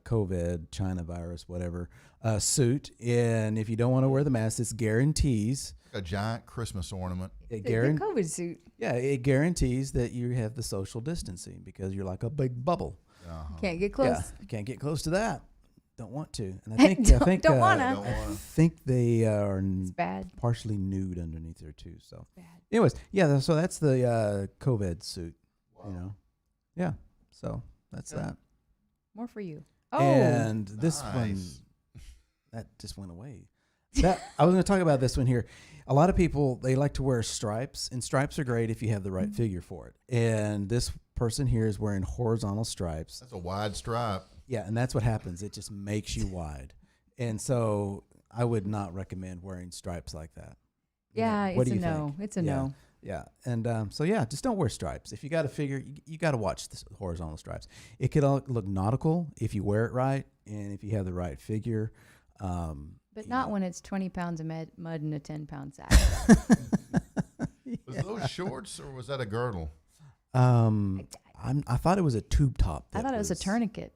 COVID, China virus, whatever suit. And if you don't want to wear the mask, this guarantees A giant Christmas ornament. it The guarantees. COVID suit. Yeah, it guarantees that you have the social distancing because you're like a big bubble. Can't get close. Yeah, you can't get close to that. Don't want to. And I think Don't wanna. Don't I wanna. think they are It's bad. partially nude underneath there too. So, Bad. anyways, yeah. So that's the COVID suit. You know, yeah. So that's that. More for you. Oh, And this one, Nice. that just went away. That I was going to talk about this one here. A lot of people, they like to wear stripes, and stripes are great if you have the right figure for it. And this person here is wearing horizontal stripes. That's a wide stripe. Yeah, and that's what happens. It just makes you wide. And so I would not recommend wearing stripes like that. You know, yeah. what It's do a you no. think? It's a Yeah. no. Yeah, and so yeah, just don't wear stripes. If you got a figure, you got to watch the horizontal stripes. It could all look nautical if you wear it right, and if you have the right figure. But not when it's 20 pounds of mud in a 10-pound sack. Was those shorts or was that a girdle? I thought it was a tube top. I thought it was a tourniquet.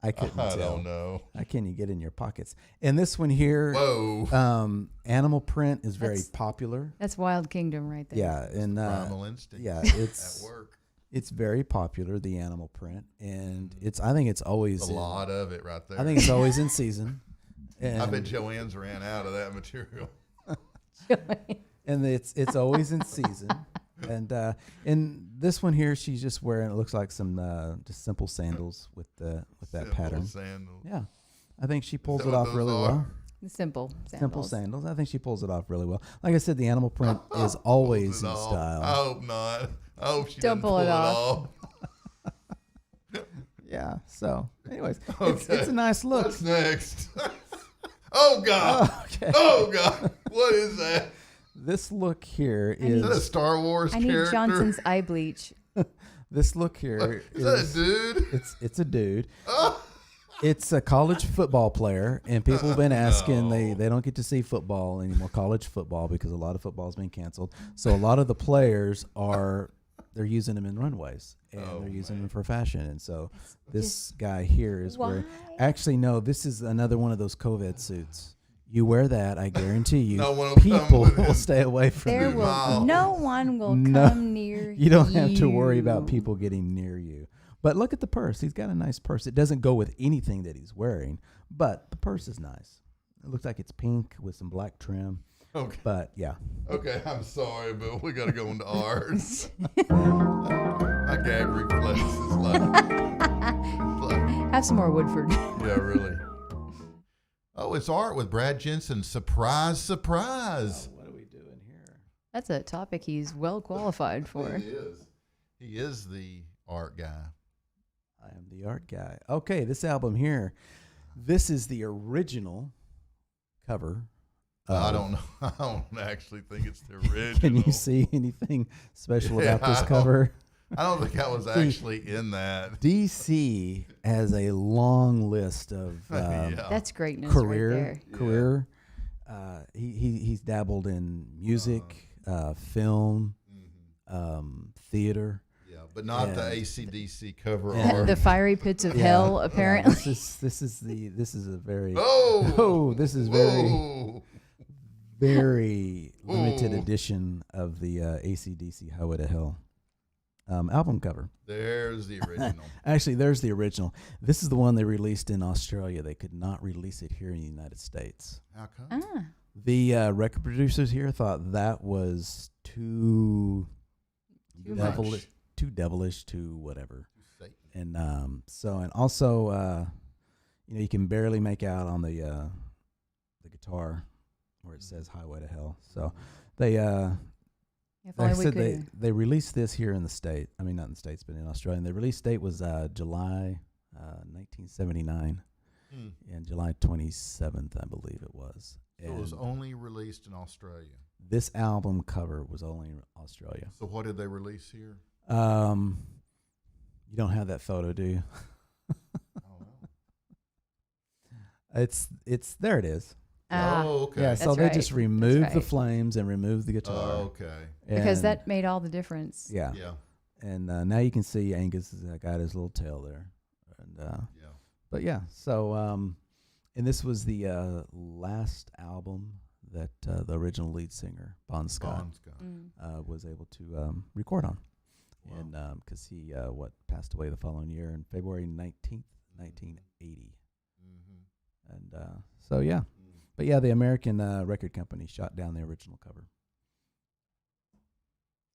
I couldn't I tell. don't know. I can't even get in your pockets. And this one here, Whoa. animal print is very That's- popular. That's Wild Kingdom right there. Yeah, and Primal instinct. yeah, At it's work. it's very popular, the animal print, and I think it's always A lot of it right there. I think it's always in season. And, I bet Joanne's ran out of that material. and it's always in season. And this one here, she's just wearing, it looks like some just simple sandals with that Simple pattern. sandals. Yeah, I think she pulls that it what off those really are? well. The simple sandals. Simple sandals. I think she pulls it off really well. Like I said, the animal print is always in Pulls it off. style. I hope not. I hope she Don't doesn't pull pull it it off. Yeah. So, anyways, Okay. it's a nice look. What's next? Oh God! Okay. Oh God! What is that? This look here Is that a is Star Wars I need character? Johnson's eye bleach. this look here Is that a dude? it's a dude. It's a college football player, and people have been asking. They don't get to see football anymore, college football, because a lot of football has been canceled. So a lot of the players they're using them in runways, and they're using them for fashion. And so this guy here is wearing. Actually, no, this is another one of those COVID suits. You wear that, I guarantee you, No one will come people within will stay away from There you. will Wow. no one will No. come near You don't have to worry about you. people getting near you. But look at the purse. He's got a nice purse. It doesn't go with anything that he's wearing, but the purse is nice. It looks like it's pink with some black trim. Okay. But yeah. Okay, I'm sorry, but we got to go into ours. My gag reflex is like, Have some more Woodford. yeah, really. Oh, it's art with Brad Jensen. Surprise, surprise. What are we doing here? That's a topic he's well qualified for. He is. He is the art guy. I am the art guy. Okay, this album here, this is the original cover. I don't know. I don't actually think it's the original. Can you see anything special Yeah, about this I don't- cover? I don't think I was actually in that. DC has a long list of Yeah. That's greatness career. right Career. He's dabbled in music, film, theater. Yeah, but not the And- ACDC cover and- there. art. The fiery pits of Yeah, hell, yeah, apparently. this is a very Oh, this is very Whoa. very limited Ooh. edition of the ACDC Highway to Hell album cover. There's the original. Actually, there's the original. This is the one they released in Australia. They could not release it here in the United States. How come? Ah, The record producers here thought that was too Too devilish, much. too devilish, too whatever. Satan. And and also you can barely make out on the guitar where it says Highway to Hell. So they if like I only we said, could. they released this here in the state. I mean, not in the States, but in Australia. And the release date was July 1979, and July 27th, I believe it was. So it was And only released in Australia. this album cover was only in Australia. So what did they release here? You don't have that photo, do you? I don't know. It's there. It is. Oh, okay. Yeah, so That's they right. just That's removed the right. flames and removed the guitar. Oh, okay. Because And- that made all the difference. Yeah. Yeah. And now you can see Angus has got his little tail there. And Yeah. But yeah, so and this was the last album that the original lead singer Bon Scott Bon Scott. was able to record on, Wow. and because he passed away the following year on February 19th, 1980, Mm-hmm. and so yeah, but yeah, the American record company shot down the original cover.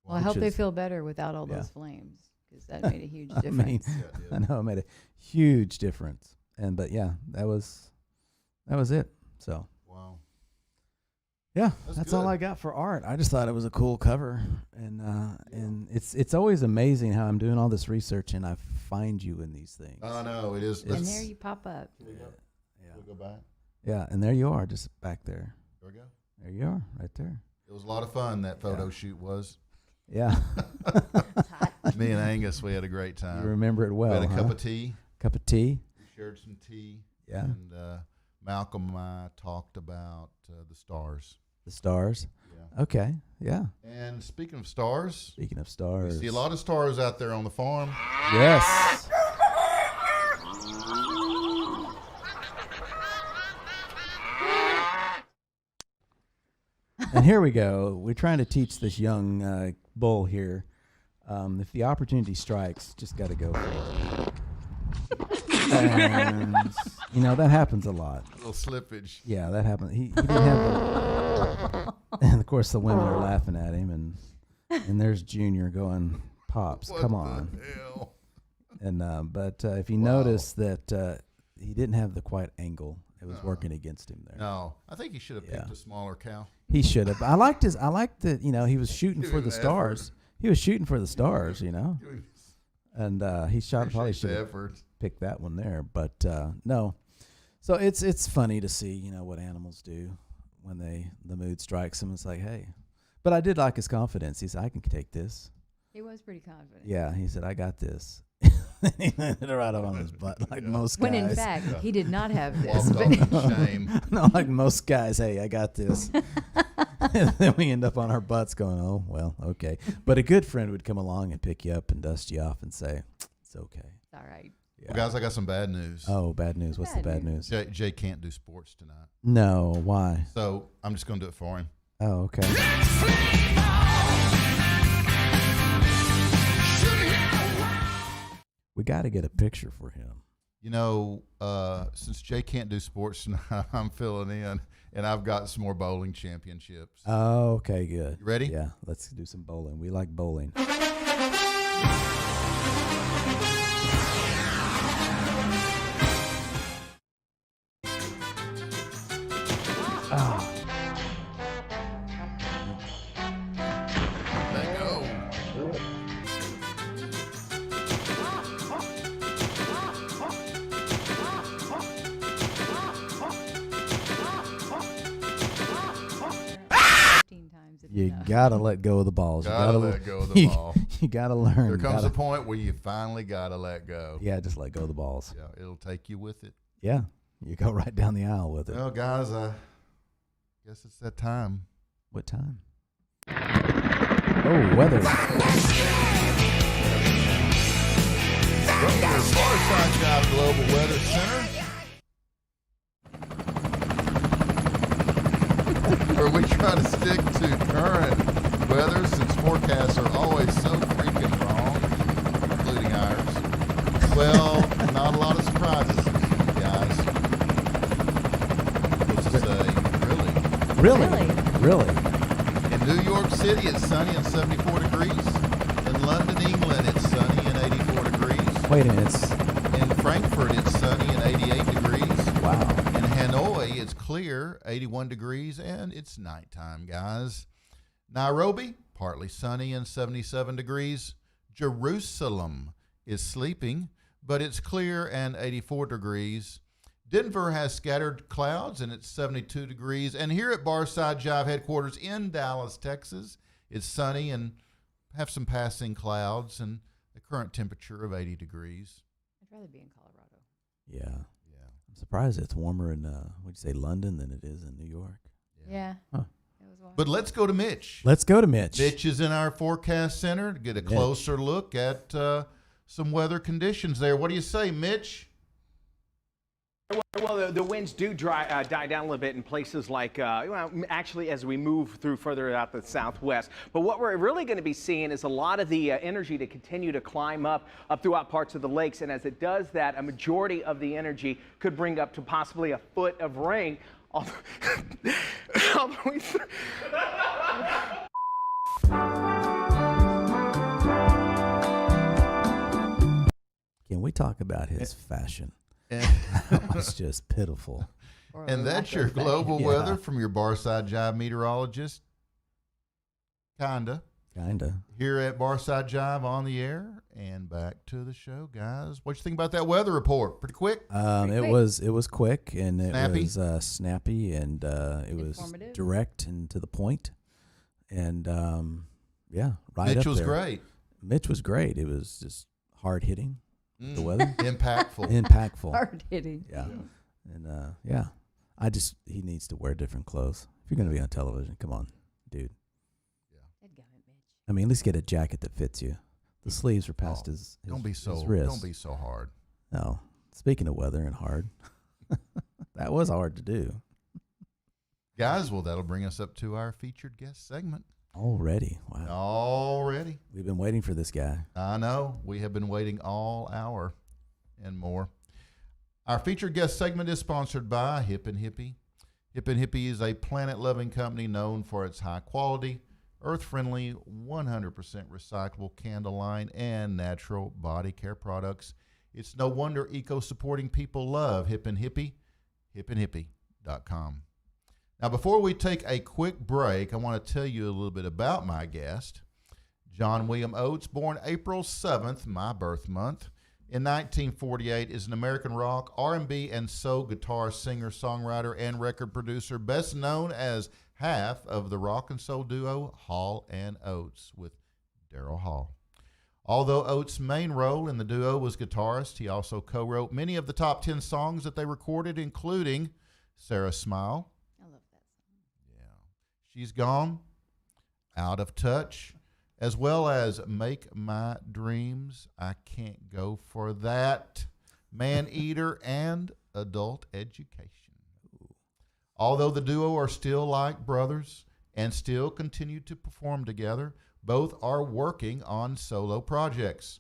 Well, I hope they is- feel better without all yeah. those flames, because that made a huge I difference. mean, Yeah, it I did. know it made a huge difference, and but yeah, that was it. So. Wow. Yeah, That's that's all good. I got for art. I just thought it was a cool cover, and it's always amazing how I'm doing all this research and I find you in these things. I know it is. And Let's- there you pop up. Can we go? Yeah, Can we go back? yeah, and there you are, just back there. There we go. There you are, right there. It was a lot of fun. That photo Yeah. shoot was. Yeah, Me and Angus, we had a great you time. remember it well. we had a huh? cup of tea. Cup of tea. We shared some tea. Yeah, And Malcolm and I talked about the stars. the stars. Yeah. Okay, yeah. And speaking of stars, Speaking of we stars, see a lot of stars out there on the farm. Yes. And here we go. We're trying to teach this young bull here. If the opportunity strikes, just got to go for it. And, that happens a lot. A little slippage. Yeah, that happened. He didn't have the, and of course the women are laughing at him, and there's Junior going, "Pops, What come the on." hell? And but if you Wow. notice that he didn't have the quiet angle, it was working against him there. No, I think he should have picked Yeah. a smaller cow. He should have. I liked that. He was shooting Give for him the the stars. He was shooting for the stars. And he shot probably Appreciate should the have effort. picked that one there, but no. So it's funny to see what animals do when the mood strikes them. It's like, hey, but I did like his confidence. He said, "I can take this." He was pretty confident. Yeah, he said, "I got this." He landed right up on his butt, like most guys. When in fact, he did not have this. Walked But off in shame. No, like most guys, hey, I got this. And then we end up on our butts going, oh, well, okay. But a good friend would come along and pick you up and dust you off and say, it's okay. all right. Yeah. Well, guys, I got some bad news. Oh, bad news. What's the Bad bad news? Jay can't do sports tonight. No, why? So I'm just going to do it for him. Oh, okay. We got to get a picture for him. Since Jay can't do sports tonight, I'm filling in, and I've got some more bowling championships. Oh, okay, good. You ready? Yeah, let's do some bowling. We like bowling. Let go. You gotta let go of the balls. Gotta you let go of the ball. You gotta learn. There comes Gotta- a point where you finally got to let go. Yeah, just let go of the balls. Yeah, it'll take you with it. Yeah, you go right down the aisle with it. Well, guys, I guess it's that time. What time? Oh, weather. Welcome to the Barside Jive Global Weather Center, where we try to stick to current weather since forecasts are always so freaking wrong, including ours. Well, not a lot of surprises, guys. Let's just say, Really? in New York City, it's sunny and 74 degrees. In London, England, it's sunny and 84 degrees. Wait a minute. In Frankfurt, it's sunny and 88 degrees. Wow. In Hanoi, it's clear, 81 degrees, and it's nighttime, guys. Nairobi, partly sunny and 77 degrees. Jerusalem is sleeping, but it's clear and 84 degrees. Denver has scattered clouds, and it's 72 degrees. And here at Barside Jive headquarters in Dallas, Texas, it's sunny and have some passing clouds and a current temperature of 80 degrees. I'd rather be in Colorado. Yeah. Yeah. surprised it's warmer in what'd you say, London than it is in New York. Yeah. Huh. It was wild. But let's go to Mitch. Let's go to Mitch. Mitch is in our forecast center to get a closer look at some weather conditions there. What do you say, Mitch? Well, the winds do die down a little bit in places like, actually, as we move through further out the southwest. But what we're really going to be seeing is a lot of the energy to continue to climb up throughout parts of the lakes. And as it does that, a majority of the energy could bring up to possibly a foot of rain. Can we talk about his fashion? That was just pitiful. And that's your global weather from your Barside Jive meteorologist. Kinda. Here at Barside Jive on the air and back to the show, guys. What you think about that weather report? Pretty quick? It was quick and it Snappy? was snappy and it was direct and to the point. And right Mitch up was there. great. Mitch was great. It was just hard hitting. The weather impactful. Hard hitting. Yeah. And he needs to wear different clothes. If you're going to be on television, come on, dude. I mean, at least get a jacket that fits you. The sleeves are past his don't be so wrist. Don't be so hard. No. Speaking of weather and hard, that was hard to do. Guys, well, that'll bring us up to our featured guest segment. Already. Wow. Already. We've been waiting for this guy. I know. We have been waiting all hour and more. Our featured guest segment is sponsored by Hip and Hippie. Hip and Hippie is a planet-loving company known for its high-quality, earth-friendly, 100% recyclable candle line and natural body care products. It's no wonder eco-supporting people love Hip and Hippie, hipandhippie.com. Now, before we take a quick break, I want to tell you a little bit about my guest. John William Oates, born April 7th, my birth month, in 1948, is an American rock, R&B, and soul guitar singer, songwriter, and record producer, best known as half of the rock and soul duo Hall and Oates with Daryl Hall. Although Oates' main role in the duo was guitarist, he also co-wrote many of the top 10 songs that they recorded, including Sarah's Smile. I love that song. Yeah. She's Gone, Out of Touch, as well as Make My Dreams, I Can't Go For That, Man Eater, and Adult Education. Although the duo are still like brothers and still continue to perform together, both are working on solo projects.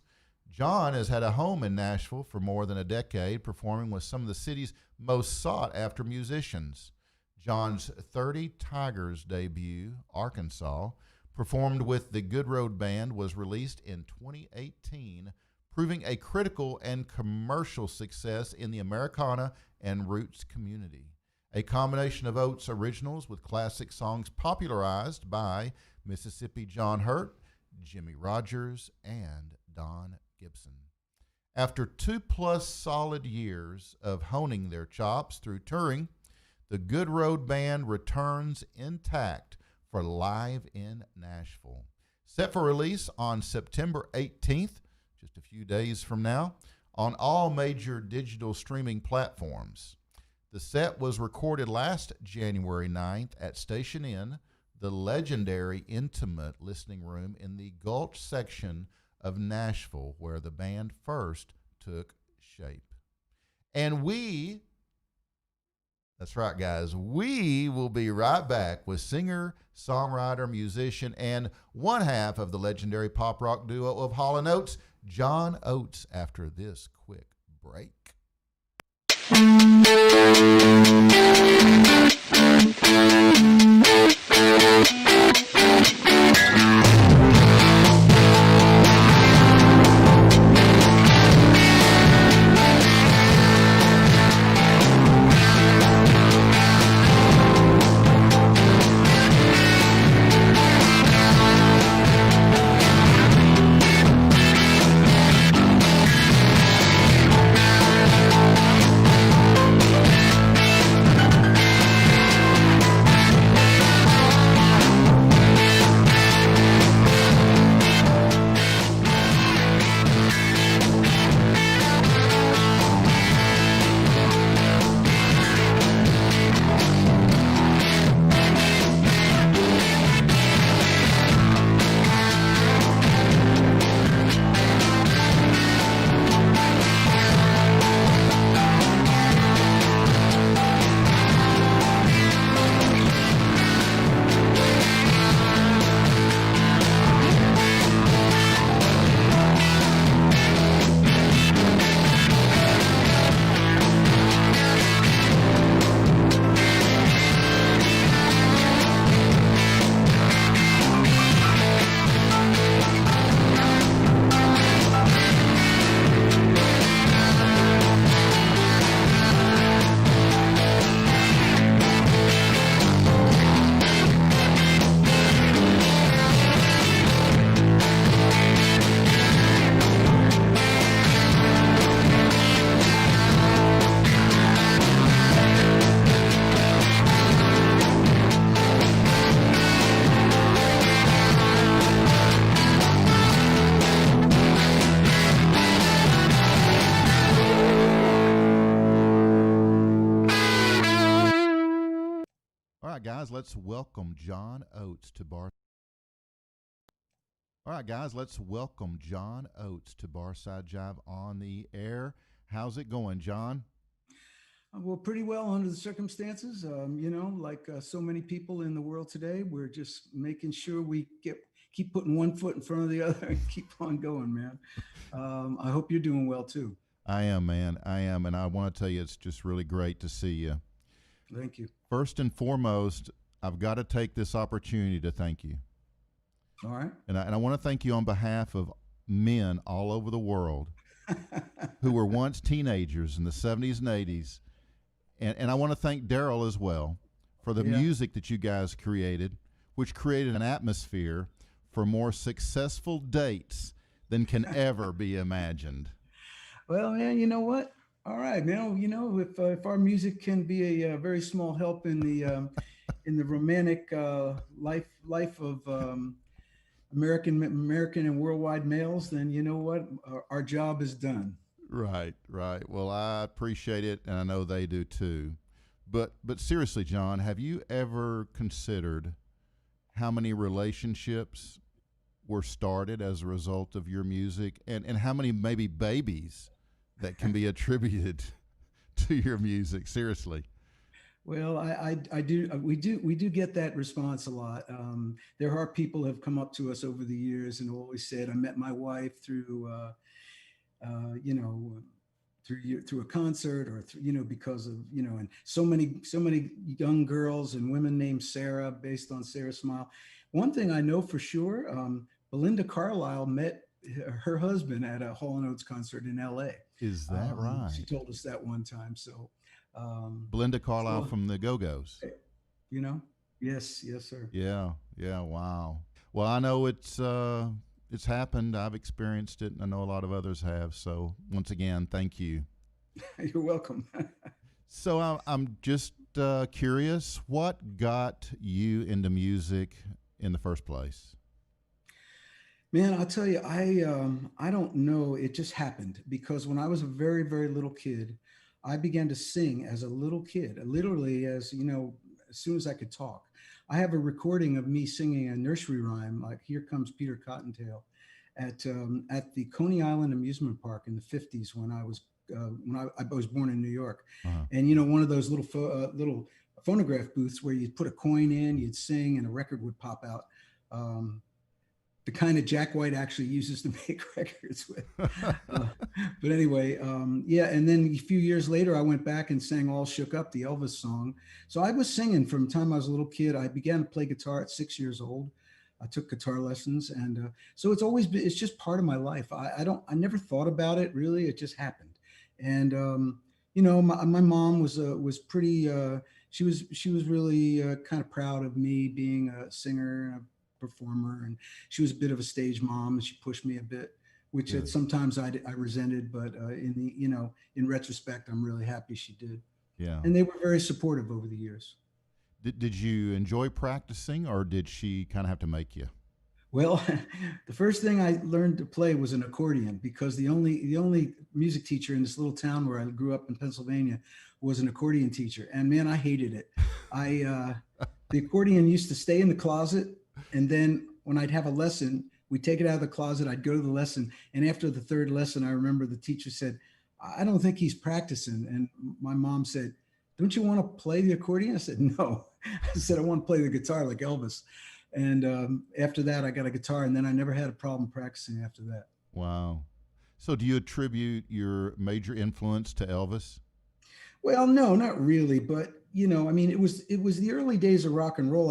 John has had a home in Nashville for more than a decade, performing with some of the city's most sought-after musicians. John's 30 Tigers debut, Arkansas, performed with the Good Road Band, was released in 2018, proving a critical and commercial success in the Americana and roots community. A combination of Oates originals with classic songs popularized by Mississippi John Hurt, Jimmy Rogers, and Don Gibson. After 2+ solid years of honing their chops through touring, the Good Road Band returns intact for Live in Nashville. Set for release on September 18th, just a few days from now, on all major digital streaming platforms. The set was recorded last January 9th at Station Inn, the legendary intimate listening room in the Gulch section of Nashville, where the band first took shape. And that's right, guys, we will be right back with singer, songwriter, musician, and one half of the legendary pop rock duo of Hall & Oates, John Oates, after this quick break. right, guys, let's welcome John Oates to Bar. All right, guys, let's welcome John Oates to Barside Jive on the air. How's it going, John? Well, pretty well under the circumstances. Like so many people in the world today, we're just making sure we keep putting one foot in front of the other and keep on going, man. I hope you're doing well too. I am, man. I am. And I want to tell you, it's just really great to see you. Thank you. First and foremost, I've got to take this opportunity to thank you. All right. And I want to thank you on behalf of men all over the world who were once teenagers in the 70s and 80s. And I want to thank Daryl as well for the music that you guys created, which created an atmosphere for more successful dates than can ever be imagined. Well, man, you know what? All right, man. If our music can be a very small help in the romantic life of American and worldwide males, then you know what? Our job is done. Right. Well, I appreciate it, and I know they do too. But seriously, John, have you ever considered how many relationships were started as a result of your music, and how many maybe babies that can be attributed to your music? Seriously. Well, I do. We do get that response a lot. There are people who have come up to us over the years and always said, "I met my wife through, through a concert, or because of and so many young girls and women named Sarah based on Sarah's smile." One thing I know for sure, Belinda Carlisle met her husband at a Hall & Oates concert in L.A. Is that right? She told us that one time. So. Belinda Carlisle from the Go-Go's. Yes, sir. Yeah, wow. Well, I know it's happened. I've experienced it, and I know a lot of others have. So once again, thank you. You're welcome. So I'm just curious, what got you into music in the first place? Man, I'll tell you, I don't know. It just happened because when I was a very, very little kid, I began to sing as a little kid, literally as soon as I could talk. I have a recording of me singing a nursery rhyme like "Here Comes Peter Cottontail" at the Coney Island Amusement Park in the 50s when I was born in New York. Uh-huh. And one of those little phonograph booths where you'd put a coin in, you'd sing, and a record would pop out. The kind of Jack White actually uses to make records with. But anyway, and then a few years later, I went back and sang All Shook Up, the Elvis song. So I was singing from the time I was a little kid. I began to play guitar at 6 years old. I took guitar lessons. And so it's just part of my life. I never thought about it really. It just happened. And, my mom was pretty, she was really kind of proud of me being a singer and a performer, and she was a bit of a stage mom, and she pushed me a bit, which sometimes I resented, but in retrospect, I'm really happy she did. Yeah. And they were very supportive over the years. Did you enjoy practicing, or did she kind of have to make you? Well, the first thing I learned to play was an accordion, because the only music teacher in this little town where I grew up in Pennsylvania was an accordion teacher, and man, I hated it. The accordion used to stay in the closet. And then when I'd have a lesson, we'd take it out of the closet. I'd go to the lesson. And after the third lesson, I remember the teacher said, "I don't think he's practicing." And my mom said, "Don't you want to play the accordion?" I said, "No." I said, "I want to play the guitar like Elvis." And after that, I got a guitar. And then I never had a problem practicing after that. Wow. So do you attribute your major influence to Elvis? Well, no, not really. But, it was the early days of rock and roll.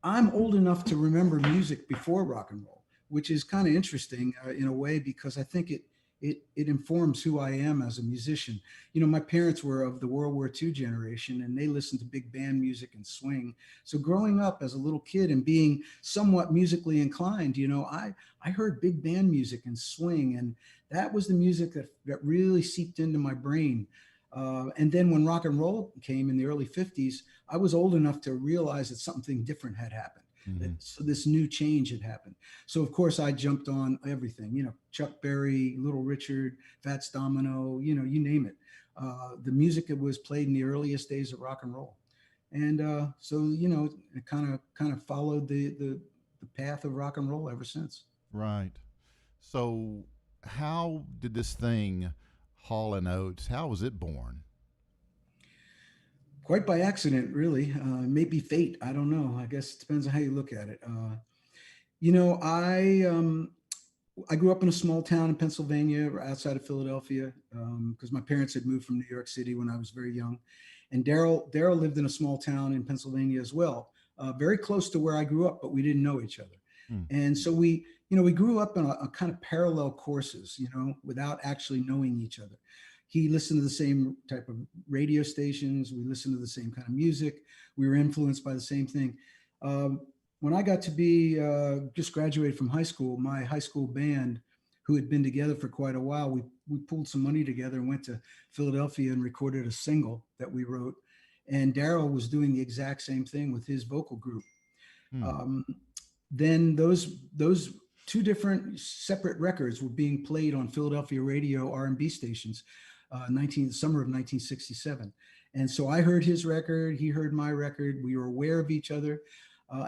I'm old enough to remember music before rock and roll, which is kind of interesting in a way, because I think it informs who I am as a musician. My parents were of the World War II generation, and they listened to big band music and swing. So growing up as a little kid and being somewhat musically inclined, I heard big band music and swing, and that was the music that really seeped into my brain. And then when rock and roll came in the early 50s, I was old enough to realize that something different had happened. Mm-hmm. So this new change had happened. So of course I jumped on everything, Chuck Berry, Little Richard, Fats Domino, you name it. The music that was played in the earliest days of rock and roll. And so, it kind of followed the path of rock and roll ever since. Right. So, how did this thing, Hall and Oates, how was it born? Quite by accident, really. Maybe fate. I don't know. I guess it depends on how you look at it. You know, I grew up in a small town in Pennsylvania, outside of Philadelphia, because my parents had moved from New York City when I was very young, and Daryl lived in a small town in Pennsylvania as well, very close to where I grew up, but we didn't know each other, Hmm. and so we grew up on a kind of parallel courses, without actually knowing each other. He listened to the same type of radio stations. We listened to the same kind of music. We were influenced by the same thing. Um, when I got to be just graduated from high school, my high school band, who had been together for quite a while, we pulled some money together and went to Philadelphia and recorded a single that we wrote. And Daryl was doing the exact same thing with his vocal group. Hmm. Um, then those two different separate records were being played on Philadelphia radio R&B stations, summer of 1967. And so I heard his record, he heard my record. We were aware of each other.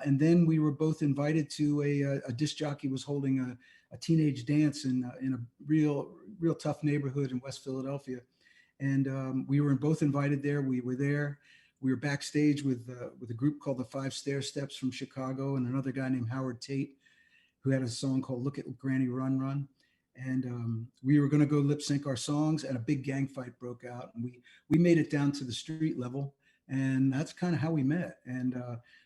And then we were both invited to a disc jockey was holding a teenage dance in a real tough neighborhood in West Philadelphia, and we were both invited there. We were there. We were backstage with a group called the Five Stair Steps from Chicago, and another guy named Howard Tate, who had a song called "Look at Granny Run Run." And we were going to go lip sync our songs, and a big gang fight broke out, and we made it down to the street level, and that's kind of how we met. And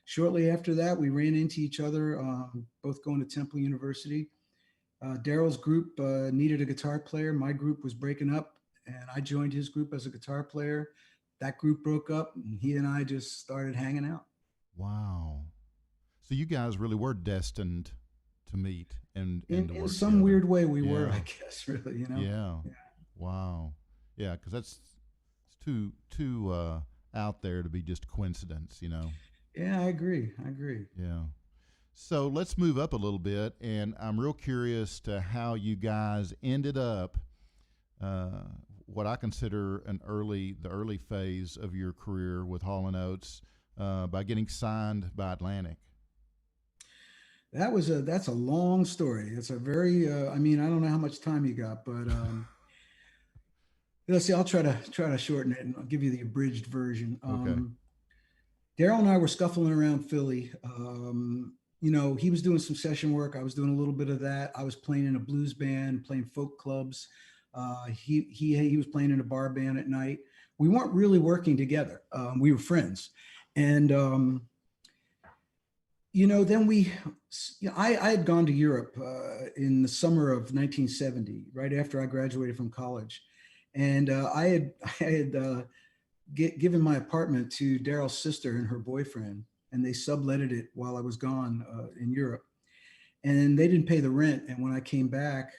shortly after that, we ran into each other, both going to Temple University. Daryl's group needed a guitar player. My group was breaking up, and I joined his group as a guitar player. That group broke up, and he and I just started hanging out. Wow. So you guys really were destined to meet and to In work some together. weird way, we were, Yeah. I guess, really, Yeah. Yeah. Wow. Yeah, because it's too out there to be just coincidence. Yeah, I agree. I agree. Yeah. So let's move up a little bit, and I'm real curious to how you guys ended up uh, what I consider the early phase of your career with Hall and Oates by getting signed by Atlantic. That's a long story. It's a very I mean, I don't know how much time you got, but let's see. I'll try to shorten it, and I'll give you the abridged version. Okay. Daryl and I were scuffling around Philly. He was doing some session work. I was doing a little bit of that. I was playing in a blues band, playing folk clubs. He was playing in a bar band at night. We weren't really working together. We were friends, and then I had gone to Europe in the summer of 1970, right after I graduated from college, and I had given my apartment to Daryl's sister and her boyfriend, and they subletted it while I was gone in Europe. And they didn't pay the rent. And when I came back,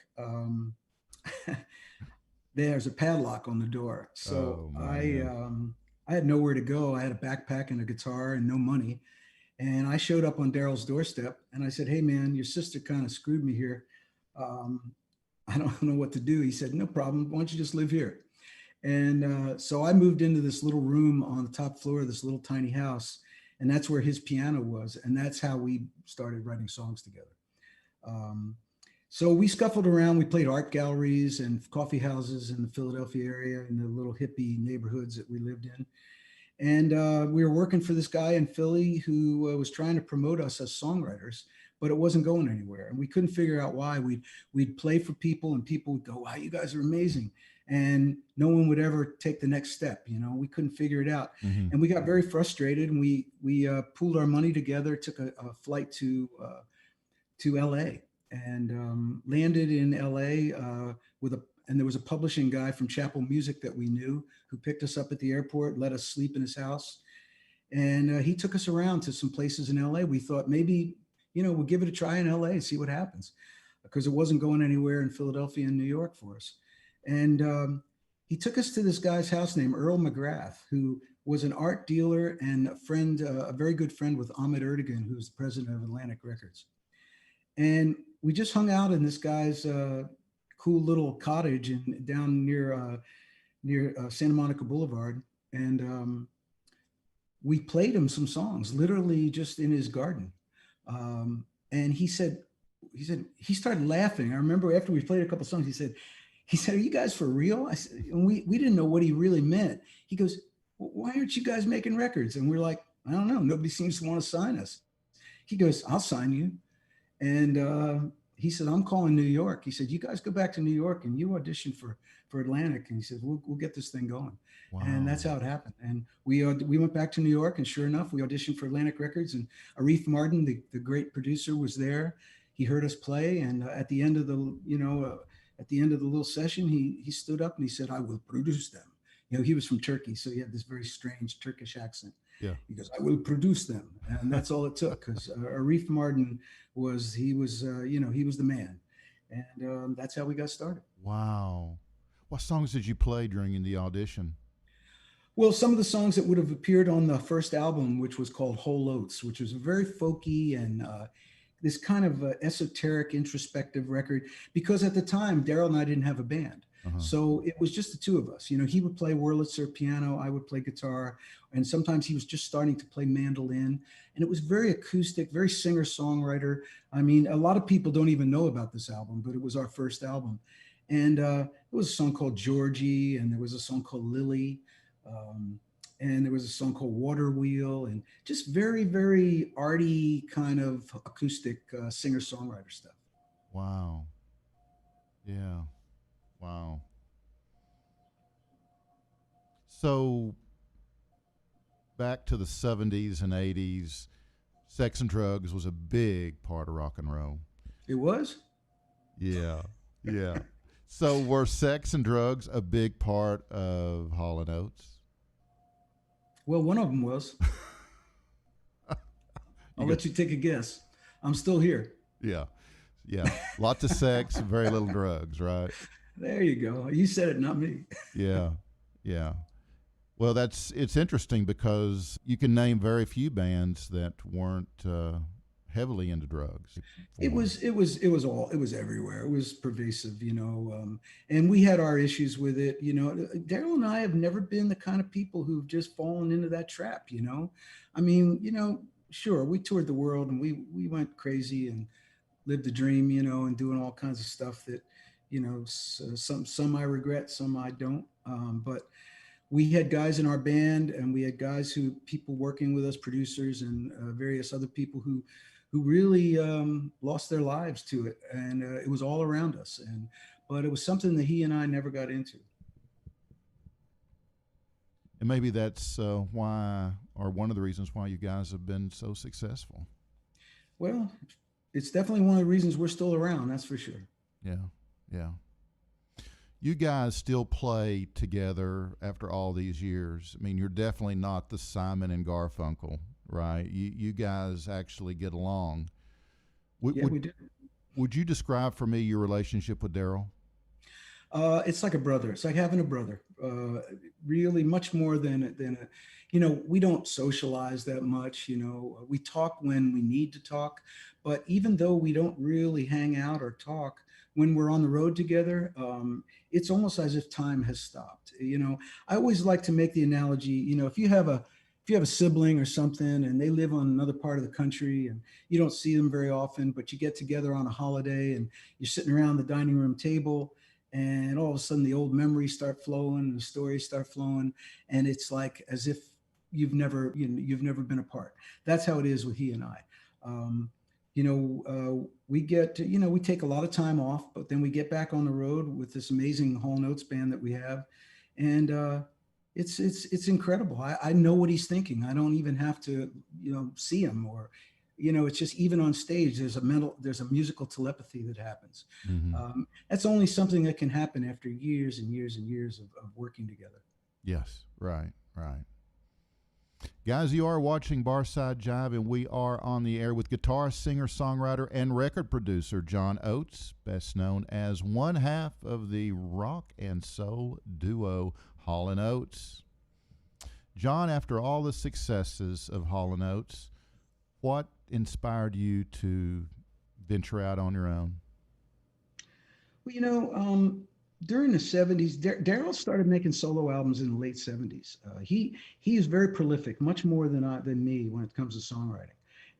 there's a padlock on the door. So Oh, man. I had nowhere to go. I had a backpack and a guitar and no money. And I showed up on Daryl's doorstep, and I said, "Hey, man, your sister kind of screwed me here. Um, I don't know what to do." He said, "No problem. Why don't you just live here?" And so I moved into this little room on the top floor of this little tiny house, and that's where his piano was, and that's how we started writing songs together. Um, so we scuffled around. We played art galleries and coffee houses in the Philadelphia area, in the little hippie neighborhoods that we lived in. And we were working for this guy in Philly who was trying to promote us as songwriters, but it wasn't going anywhere. And we couldn't figure out why. We'd play for people, and people would go, "Wow, you guys are amazing." And no one would ever take the next step. We couldn't figure it out. Hmm. And we got very frustrated, and we pooled our money together, took a flight to LA, and landed in LA and there was a publishing guy from Chapel Music that we knew who picked us up at the airport, let us sleep in his house. And he took us around to some places in LA. We thought maybe, we'll give it a try in LA and see what happens, because it wasn't going anywhere in Philadelphia and New York for us. And he took us to this guy's house named Earl McGrath, who was an art dealer and a friend, a very good friend with Ahmet Erdogan, who's the president of Atlantic Records. And we just hung out in this guy's cool little cottage down near Santa Monica Boulevard. And we played him some songs, literally just in his garden. And he started laughing. I remember after we played a couple songs, he said, "Are you guys for real?" I said, and we didn't know what he really meant. He goes, "Why aren't you guys making records?" And we're like, "I don't know. Nobody seems to want to sign us." He goes, "I'll sign you." And he said, "I'm calling New York." He said, "You guys go back to New York and you audition for Atlantic." And he said, "We'll get this thing going." Wow. And that's how it happened. And we went back to New York, and sure enough, we auditioned for Atlantic Records. And Arif Mardin, the great producer, was there. He heard us play, and at the end of the little session, he stood up and he said, "I will produce them." He was from Turkey, so he had this very strange Turkish accent. Yeah. He goes, "I will produce them," and that's all it took, because Arif Mardin was he was the man, and that's how we got started. Wow. What songs did you play during the audition? Well, some of the songs that would have appeared on the first album, which was called Whole Oats, which was very folky and this kind of esoteric, introspective record, because at the time, Daryl and I didn't have a band. So it was just the two of us. He would play Wurlitzer piano, I would play guitar, and sometimes he was just starting to play mandolin. And it was very acoustic, very singer-songwriter. I mean, a lot of people don't even know about this album, but it was our first album. And there was a song called Georgie, and there was a song called Lily. And there was a song called Water Wheel, and just very, very arty kind of acoustic singer-songwriter stuff. Wow. Yeah. Wow. So back to the 70s and 80s, sex and drugs was a big part of rock and roll. It was? Yeah. Yeah. So were sex and drugs a big part of Hall & Oates? Well, one of them was. I'll let you take a guess. I'm still here. Yeah. Yeah. Lots of sex, very little drugs, right? There you go. You said it, not me. Yeah. Yeah. Well, it's interesting because you can name very few bands that weren't heavily into drugs. It was everywhere. It was pervasive, and we had our issues with it. Daryl and I have never been the kind of people who've just fallen into that trap. I mean, sure, we toured the world and we went crazy and lived the dream, and doing all kinds of stuff that, some I regret, some I don't. But we had guys in our band, and we had people working with us, producers and various other people who really lost their lives to it, and it was all around us. But it was something that he and I never got into. And maybe that's why, or one of the reasons why you guys have been so successful. Well, it's definitely one of the reasons we're still around. That's for sure. Yeah, yeah. You guys still play together after all these years. I mean, you're definitely not the Simon and Garfunkel, right? You guys actually get along. We do. Would you describe for me your relationship with Daryl? It's like a brother. It's like having a brother. Really, much more than we don't socialize that much. We talk when we need to talk, but even though we don't really hang out or talk, when we're on the road together, it's almost as if time has stopped. I always like to make the analogy, if you have a sibling or something and they live on another part of the country and you don't see them very often, but you get together on a holiday and you're sitting around the dining room table, and all of a sudden the old memories start flowing and the stories start flowing, and it's like as if you've never been apart. That's how it is with he and I. We take a lot of time off, but then we get back on the road with this amazing Hall & Oates band that we have. And it's incredible. I know what he's thinking. I don't even have to, see him, or, it's just even on stage, there's a musical telepathy that happens. Mm-hmm. That's only something that can happen after years and years and years of working together. Yes. Right. Right. Guys, you are watching Barside Jive, and we are on the air with guitarist, singer, songwriter, and record producer John Oates, best known as one half of the rock and soul duo Hall & Oates. John, after all the successes of Hall & Oates, what inspired you to venture out on your own? Well, during the 70s, Daryl started making solo albums in the late 70s. He is very prolific, much more than me when it comes to songwriting.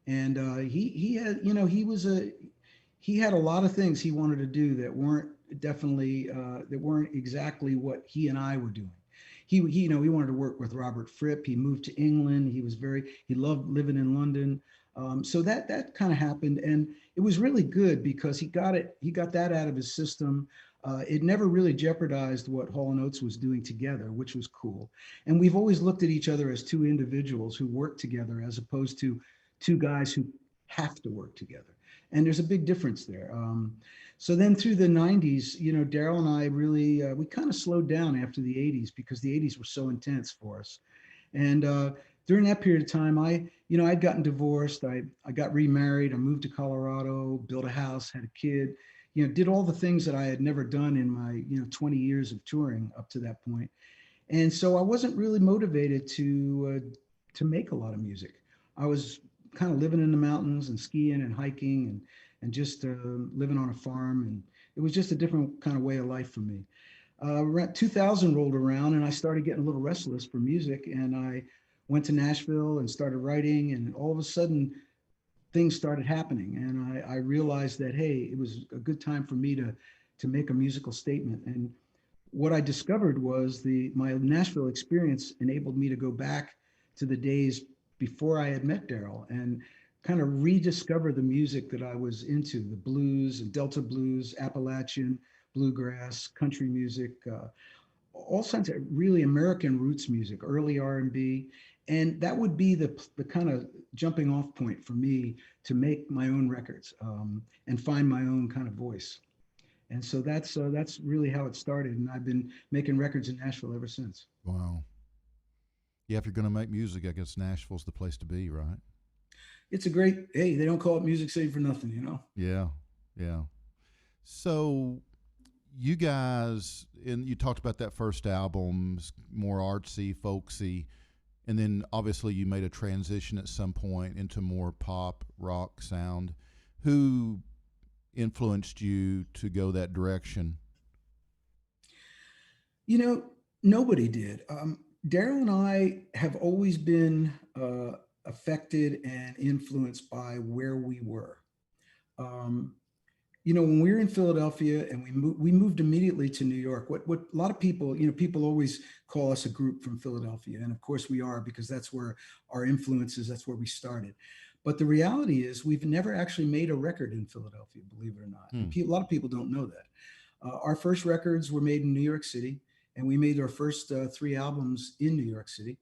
And he had, you know, he had a lot of things he wanted to do that weren't definitely that weren't exactly what he and I were doing. He you know, he wanted to work with Robert Fripp. He moved to England. He loved living in London. So that kind of happened, and it was really good because he got that out of his system. It never really jeopardized what Hall and Oates was doing together, which was cool. And we've always looked at each other as two individuals who work together, as opposed to two guys who have to work together. And there's a big difference there. So then through the 90s, you know, Daryl and I really we kind of slowed down after the 80s because the 80s were so intense for us. And during that period of time, you know, I'd gotten divorced. I got remarried. I moved to Colorado, built a house, had a kid, you know, did all the things that I had never done in my, you know, 20 years of touring up to that point. And so I wasn't really motivated to make a lot of music. I was kind of living in the mountains and skiing and hiking and just living on a farm. And it was just a different kind of way of life for me. Around 2000 rolled around and I started getting a little restless for music, and I went to Nashville and started writing, and all of a sudden things started happening, and I realized that, hey, it was a good time for me to make a musical statement. And what I discovered was my Nashville experience enabled me to go back to the days before I had met Daryl and kind of rediscover the music that I was into, the blues and Delta blues, Appalachian, bluegrass, country music, all kinds of really American roots music, early R&B. And that would be the kind of jumping off point for me to make my own records and find my own kind of voice. And so that's really how it started. And I've been making records in Nashville ever since. Wow. Yeah, if you're going to make music, I guess Nashville's the place to be, right? It's a great, hey, they don't call it Music City for nothing, you know? Yeah, yeah. So you guys, and you talked about that first album, more artsy, folksy, and then obviously you made a transition at some point into more pop rock sound. Who influenced you to go that direction? You know, nobody did. Daryl and I have always been affected and influenced by where we were. Um, you know, when we were in Philadelphia and we moved immediately to New York. What a lot of people, you know, people always call us a group from Philadelphia, and of course we are, because that's where our influences, that's where we started. But the reality is, we've never actually made a record in Philadelphia, believe it or not. A lot of people don't know that. Our first records were made in New York City, and we made our first three albums in New York City.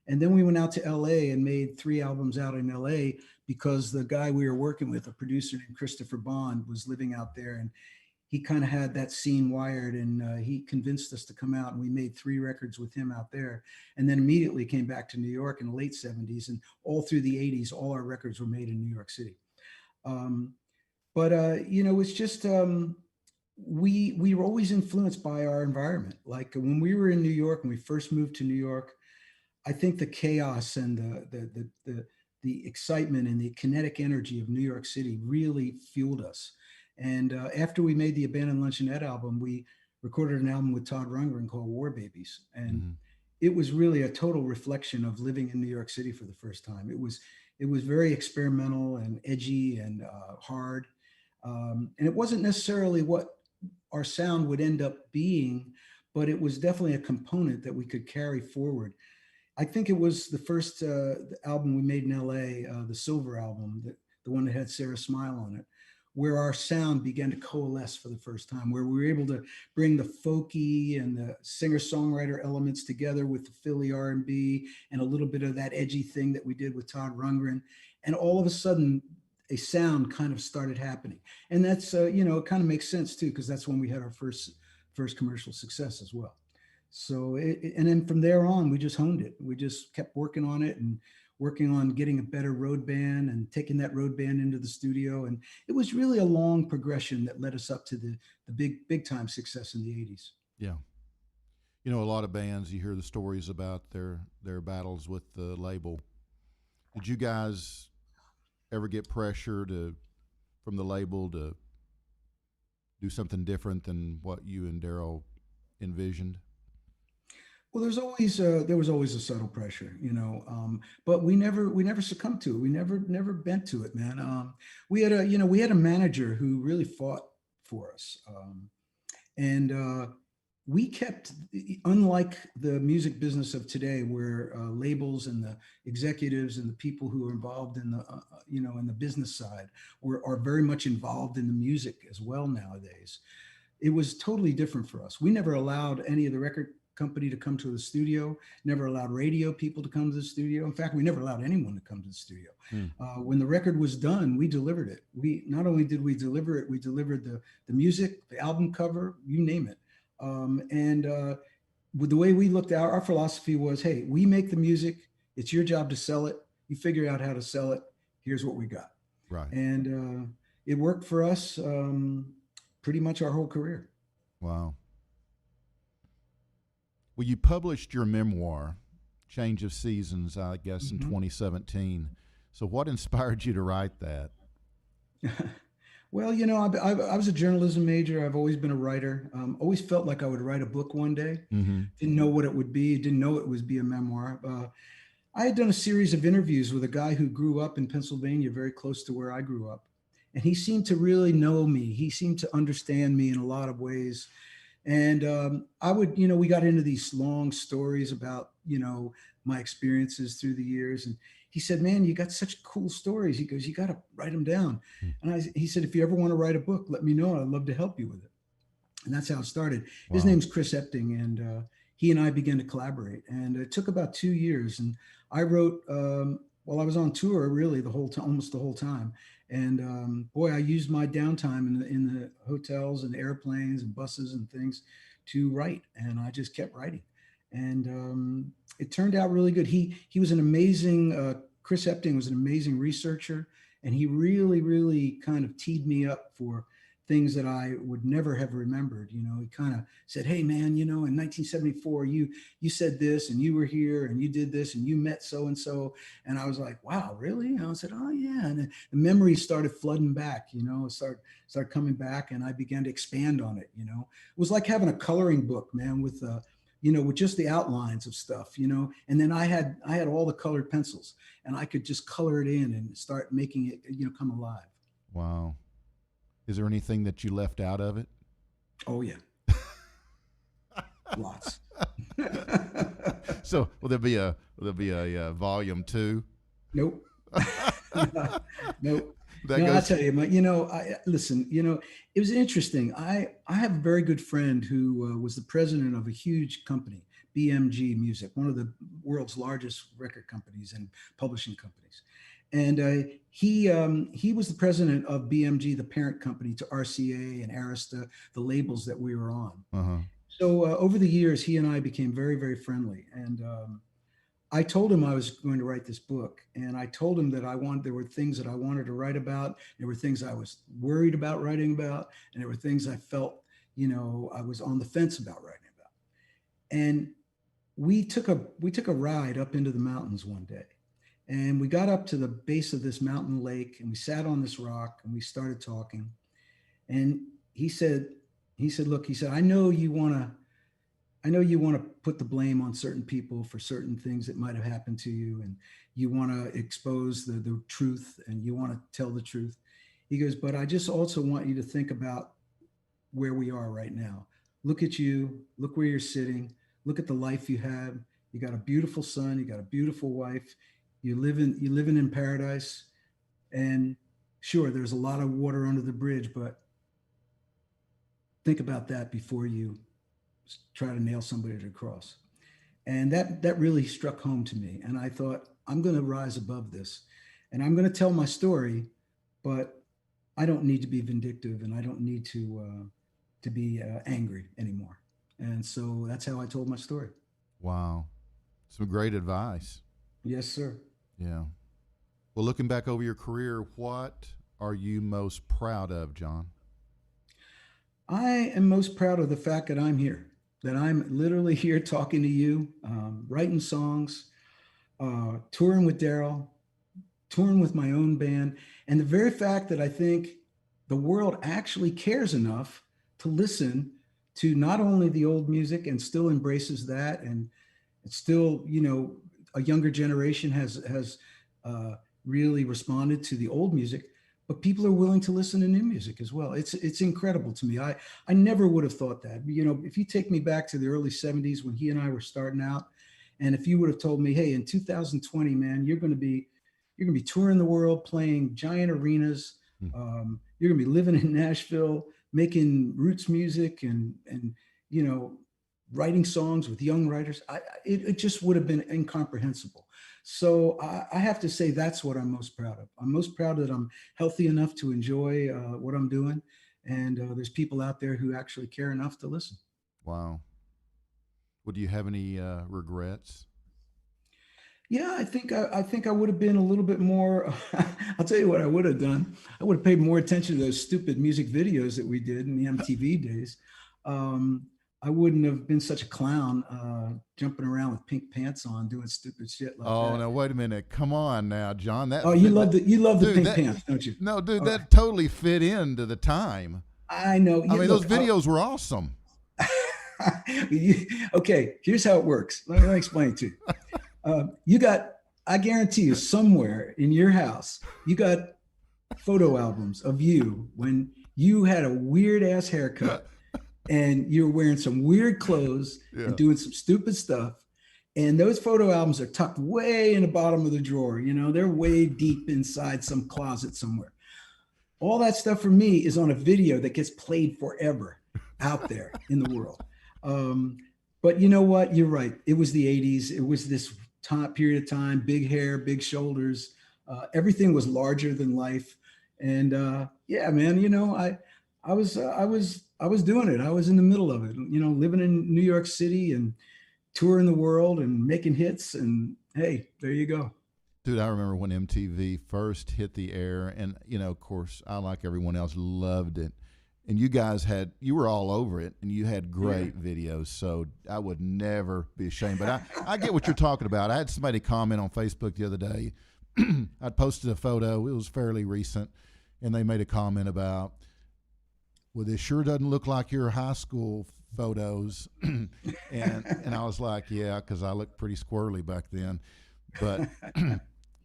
And then we went out to LA and made three albums out in LA because the guy we were working with, a producer named Christopher Bond, was living out there, and he kind of had that scene wired, and he convinced us to come out, and we made three records with him out there, and then immediately came back to New York in the late 70s, and all through the 80s, all our records were made in New York City. But you know, it's just we were always influenced by our environment. Like when we were in New York, when we first moved to New York, I think the chaos and the excitement and the kinetic energy of New York City really fueled us. And after we made the Abandoned Luncheonette album, we recorded an album with Todd Rundgren called War Babies, and it was really a total reflection of living in New York City for the first time. It was very experimental and edgy and hard, and it wasn't necessarily what our sound would end up being, but it was definitely a component that we could carry forward. I think it was the first album we made in LA, the Silver album, the one that had Sarah Smile on it, where our sound began to coalesce for the first time, where we were able to bring the folky and the singer-songwriter elements together with the Philly R&B and a little bit of that edgy thing that we did with Todd Rundgren. And all of a sudden, a sound kind of started happening. And that's, you know, it kind of makes sense too, because that's when we had our first commercial success as well. So, and then from there on, we just honed it. We just kept working on it and working on getting a better road band and taking that road band into the studio. And it was really a long progression that led us up to the big time success in the 80s. Yeah. You know, a lot of bands, you hear the stories about their battles with the label. Did you guys ever get pressure from the label to do something different than what you and Daryl envisioned? Well, there was always a subtle pressure, but we never succumbed to it. We never bent to it, man. We had a manager who really fought for us, and we kept, unlike the music business of today, where labels and the executives and the people who are involved in the in the business side are very much involved in the music as well nowadays. It was totally different for us. We never allowed any of the record company to come to the studio, never allowed radio people to come to the studio. In fact, we never allowed anyone to come to the studio. When the record was done, we delivered it. We not only did we deliver it, we delivered the music, the album cover, you name it. With the way we looked at our philosophy was, hey, we make the music. It's your job to sell it. You figure out how to sell it. Here's what we got. Right. And it worked for us pretty much our whole career. Wow. Well, you published your memoir, Change of Seasons, I guess, in 2017. So what inspired you to write that? Well, I was a journalism major. I've always been a writer. Always felt like I would write a book one day. Didn't know what it would be. Didn't know it would be a memoir. I had done a series of interviews with a guy who grew up in Pennsylvania, very close to where I grew up. And he seemed to really know me. He seemed to understand me in a lot of ways. And we got into these long stories about, my experiences through the years. And he said, man, you got such cool stories. He goes, you got to write them down. And he said, if you ever want to write a book, let me know. I'd love to help you with it. And that's how it started. Wow. His name's Chris Epting. And he and I began to collaborate. And it took about 2 years. And I wrote, while I was on tour, really almost the whole time. And boy, I used my downtime in the hotels and airplanes and buses and things to write. And I just kept writing. And it turned out really good. He was an amazing, Chris Epting was an amazing researcher. And he really, really kind of teed me up for things that I would never have remembered. He kind of said, hey man, in 1974, you said this and you were here and you did this and you met so-and-so. And I was like, wow, really? And I said, oh yeah. And the memories started flooding back, started coming back, and I began to expand on it. It was like having a coloring book, man, with with just the outlines of stuff, and then I had all the colored pencils, and I could just color it in and start making it, come alive. Wow. Is there anything that you left out of it? Oh yeah. Lots. So will there be a volume 2? Nope. Nope. I tell you, listen, it was interesting. I have a very good friend who was the president of a huge company, BMG Music, one of the world's largest record companies and publishing companies. And he was the president of BMG, the parent company to RCA and Arista, the labels that we were on. So over the years, he and I became very, very friendly. And I told him I was going to write this book. And I told him that there were things that I wanted to write about. There were things I was worried about writing about. And there were things I felt, I was on the fence about writing about. And we took a ride up into the mountains one day. And we got up to the base of this mountain lake, and we sat on this rock, and we started talking. And he said, look, I know you want to put the blame on certain people for certain things that might have happened to you, and you want to expose the truth, and you want to tell the truth. He goes, but I just also want you to think about where we are right now. Look at you, look where you're sitting, look at the life you have. You got a beautiful son, you got a beautiful wife. You're living in paradise, and sure, there's a lot of water under the bridge, but think about that before you try to nail somebody to the cross. And that really struck home to me. And I thought, I'm going to rise above this, and I'm going to tell my story, but I don't need to be vindictive, and I don't need to be angry anymore. And so that's how I told my story. Wow. Some great advice. Yes, sir. Yeah. Well, looking back over your career, what are you most proud of, John? I am most proud of the fact that I'm here, that I'm literally here talking to you, writing songs, touring with Daryl, touring with my own band. And the very fact that I think the world actually cares enough to listen to not only the old music and still embraces that, and it's still, you know, a younger generation has really responded to the old music, but people are willing to listen to new music as well. It's incredible to me. I never would have thought that. You know, if you take me back to the early 70s when he and I were starting out, and if you would have told me, hey, in 2020, man, you're going to be touring the world, playing giant arenas. You're going to be living in Nashville, making roots music, and you know, writing songs with young writers. It just would have been incomprehensible. So I have to say that's what I'm most proud of. I'm most proud that I'm healthy enough to enjoy what I'm doing, and there's people out there who actually care enough to listen. Wow. Well, do you have any regrets? Yeah, I think I would have been a little bit more. I'll tell you what I would have done. I would have paid more attention to those stupid music videos that we did in the MTV days. I wouldn't have been such a clown jumping around with pink pants on, doing stupid shit like that. Oh, now wait a minute. Come on now, John. That you love the dude, pink pants, don't you? No, dude, that totally fit into the time. I know. I mean, those videos were awesome. Okay, here's how it works. Let me explain it to you. I guarantee you, somewhere in your house, you got photo albums of you when you had a weird ass haircut and you're wearing some weird clothes and doing some stupid stuff. And those photo albums are tucked way in the bottom of the drawer. You know, they're way deep inside some closet somewhere. All that stuff for me is on a video that gets played forever out there in the world. But you know what? You're right. It was the 80s. It was this period of time, big hair, big shoulders. Everything was larger than life. And yeah, man, you know, I was doing it. I was in the middle of it, you know, living in New York City and touring the world and making hits. And hey, there you go. Dude, I remember when MTV first hit the air, and, you know, of course, I, like everyone else, loved it. And you were all over it, and you had great videos. So I would never be ashamed. But I get what you're talking about. I had somebody comment on Facebook the other day. I'd posted a photo. It was fairly recent. And they made a comment about, well, this sure doesn't look like your high school photos. and I was like, yeah, because I looked pretty squirrely back then. But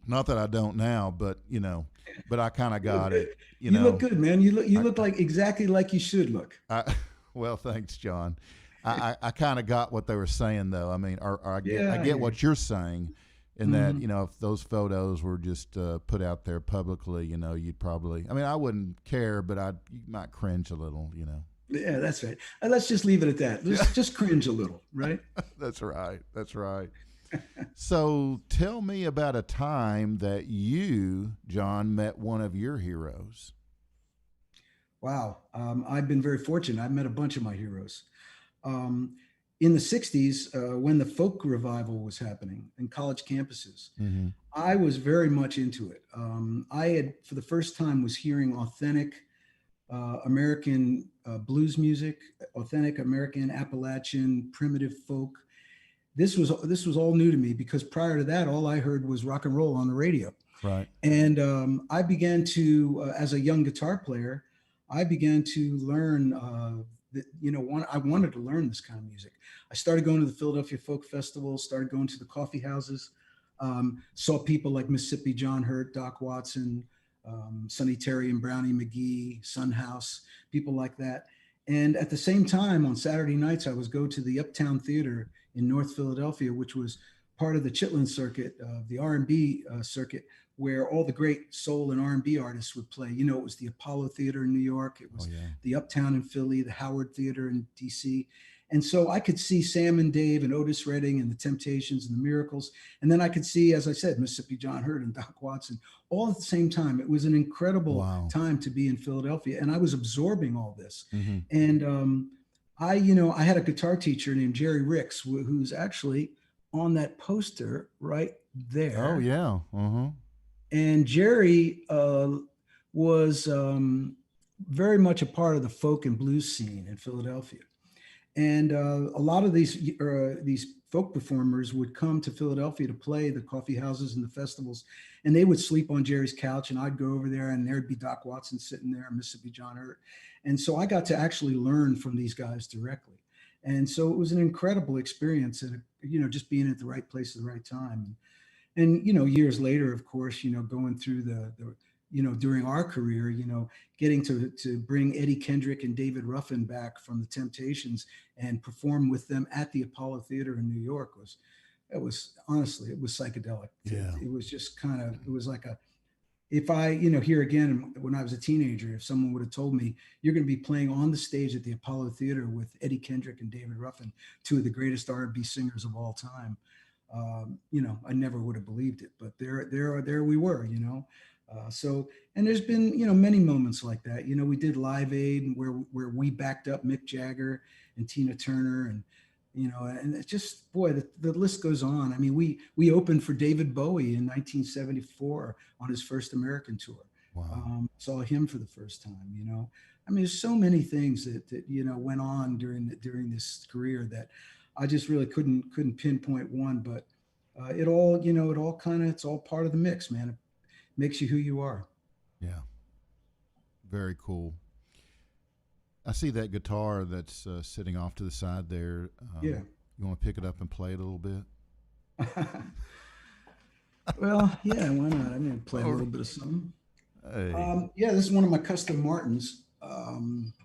not that I don't now, but, you know, but I kind of got it. You know, look good, man. You look like exactly like you should look. Well, thanks, John. I kind of got what they were saying, though. I mean, I get what you're saying, in that, you know, if those photos were just put out there publicly, you know, you'd probably. I mean, I wouldn't care, but you might cringe a little, you know. Yeah, that's right. Let's just leave it at that. Just cringe a little, right? That's right. That's right. So tell me about a time that you, John, met one of your heroes. Wow. I've been very fortunate. I've met a bunch of my heroes. In the 60s, when the folk revival was happening in college campuses, I was very much into it. I had, for the first time, was hearing authentic American blues music, authentic American Appalachian primitive folk. This was all new to me, because prior to that, all I heard was rock and roll on the radio. Right. And I began to, as a young guitar player, I began to learn that, you know, I wanted to learn this kind of music. I started going to the Philadelphia Folk Festival, started going to the coffee houses, saw people like Mississippi John Hurt, Doc Watson, Sonny Terry and Brownie McGee, Son House, people like that. And at the same time, on Saturday nights, I would go to the Uptown Theater in North Philadelphia, which was part of the Chitlin circuit, the R&B circuit, where all the great soul and R&B artists would play. You know, it was the Apollo Theater in New York. It was the Uptown in Philly, the Howard Theater in DC. And so I could see Sam and Dave and Otis Redding and the Temptations and the Miracles. And then I could see, as I said, Mississippi John Hurt and Doc Watson, all at the same time. It was an incredible time to be in Philadelphia. And I was absorbing all this. And I had a guitar teacher named Jerry Ricks, who's actually on that poster right there. Oh, yeah. And Jerry was very much a part of the folk and blues scene in Philadelphia. And a lot of these folk performers would come to Philadelphia to play the coffee houses and the festivals, and they would sleep on Jerry's couch, and I'd go over there, and there'd be Doc Watson sitting there, Mississippi John Hurt, and so I got to actually learn from these guys directly, and so it was an incredible experience, and just being at the right place at the right time, and years later, of course, going through the during our career, getting to bring Eddie Kendrick and David Ruffin back from the Temptations and perform with them at the Apollo Theater in New York was honestly, it was psychedelic. Yeah. It was just it was like if I, here again, when I was a teenager, if someone would have told me you're going to be playing on the stage at the Apollo Theater with Eddie Kendrick and David Ruffin, two of the greatest R&B singers of all time, I never would have believed it, but there we were, and there's been, many moments like that. We did Live Aid where we backed up Mick Jagger and Tina Turner, and and it's just, boy, the list goes on. I mean, we opened for David Bowie in 1974 on his first American tour. Wow. Saw him for the first time. I mean, there's so many things that went on during this career that I just really couldn't pinpoint one, but it all it's all part of the mix, man. It makes you who you are. Yeah. Very cool. I see that guitar that's sitting off to the side there. Yeah. You want to pick it up and play it a little bit? Well, yeah, why not? I'm going to play a little bit of something. Hey. Yeah, this is one of my custom Martins. Nice.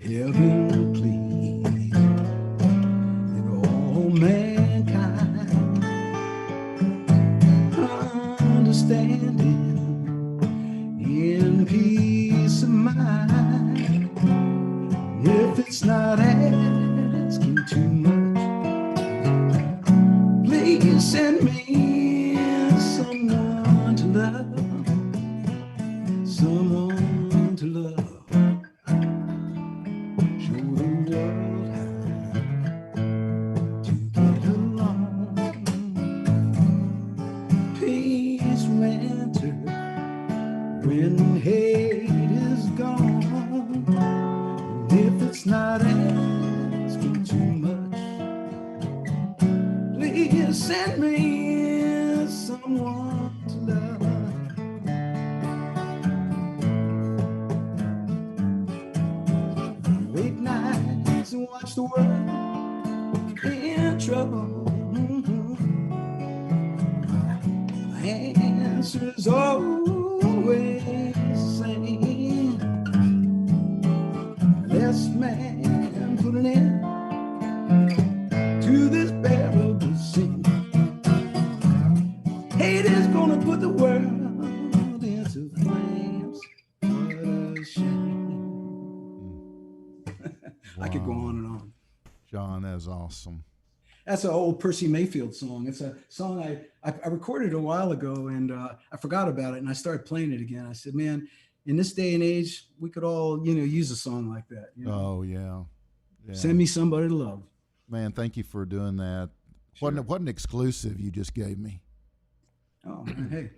Heaven, please, let all mankind understanding in peace of mind. If it's not asking too much, please send me someone to love, someone to love. Show the world how to get along. Peace will enter when hate is gone. If it's not asking too much, please send me someone to love. Wait nights and watch the world in trouble. My answer's always the same. Less man put an end to this bearable sin. Hate is gonna put the world into flames. What a shame. I could go on and on. John, that's awesome. That's an old Percy Mayfield song. It's a song I recorded a while ago, and I forgot about it, and I started playing it again. I said, man, in this day and age, we could all, use a song like that. Oh, yeah. Send me somebody to love. Man, thank you for doing that. Sure. What an exclusive you just gave me. Oh, man, hey,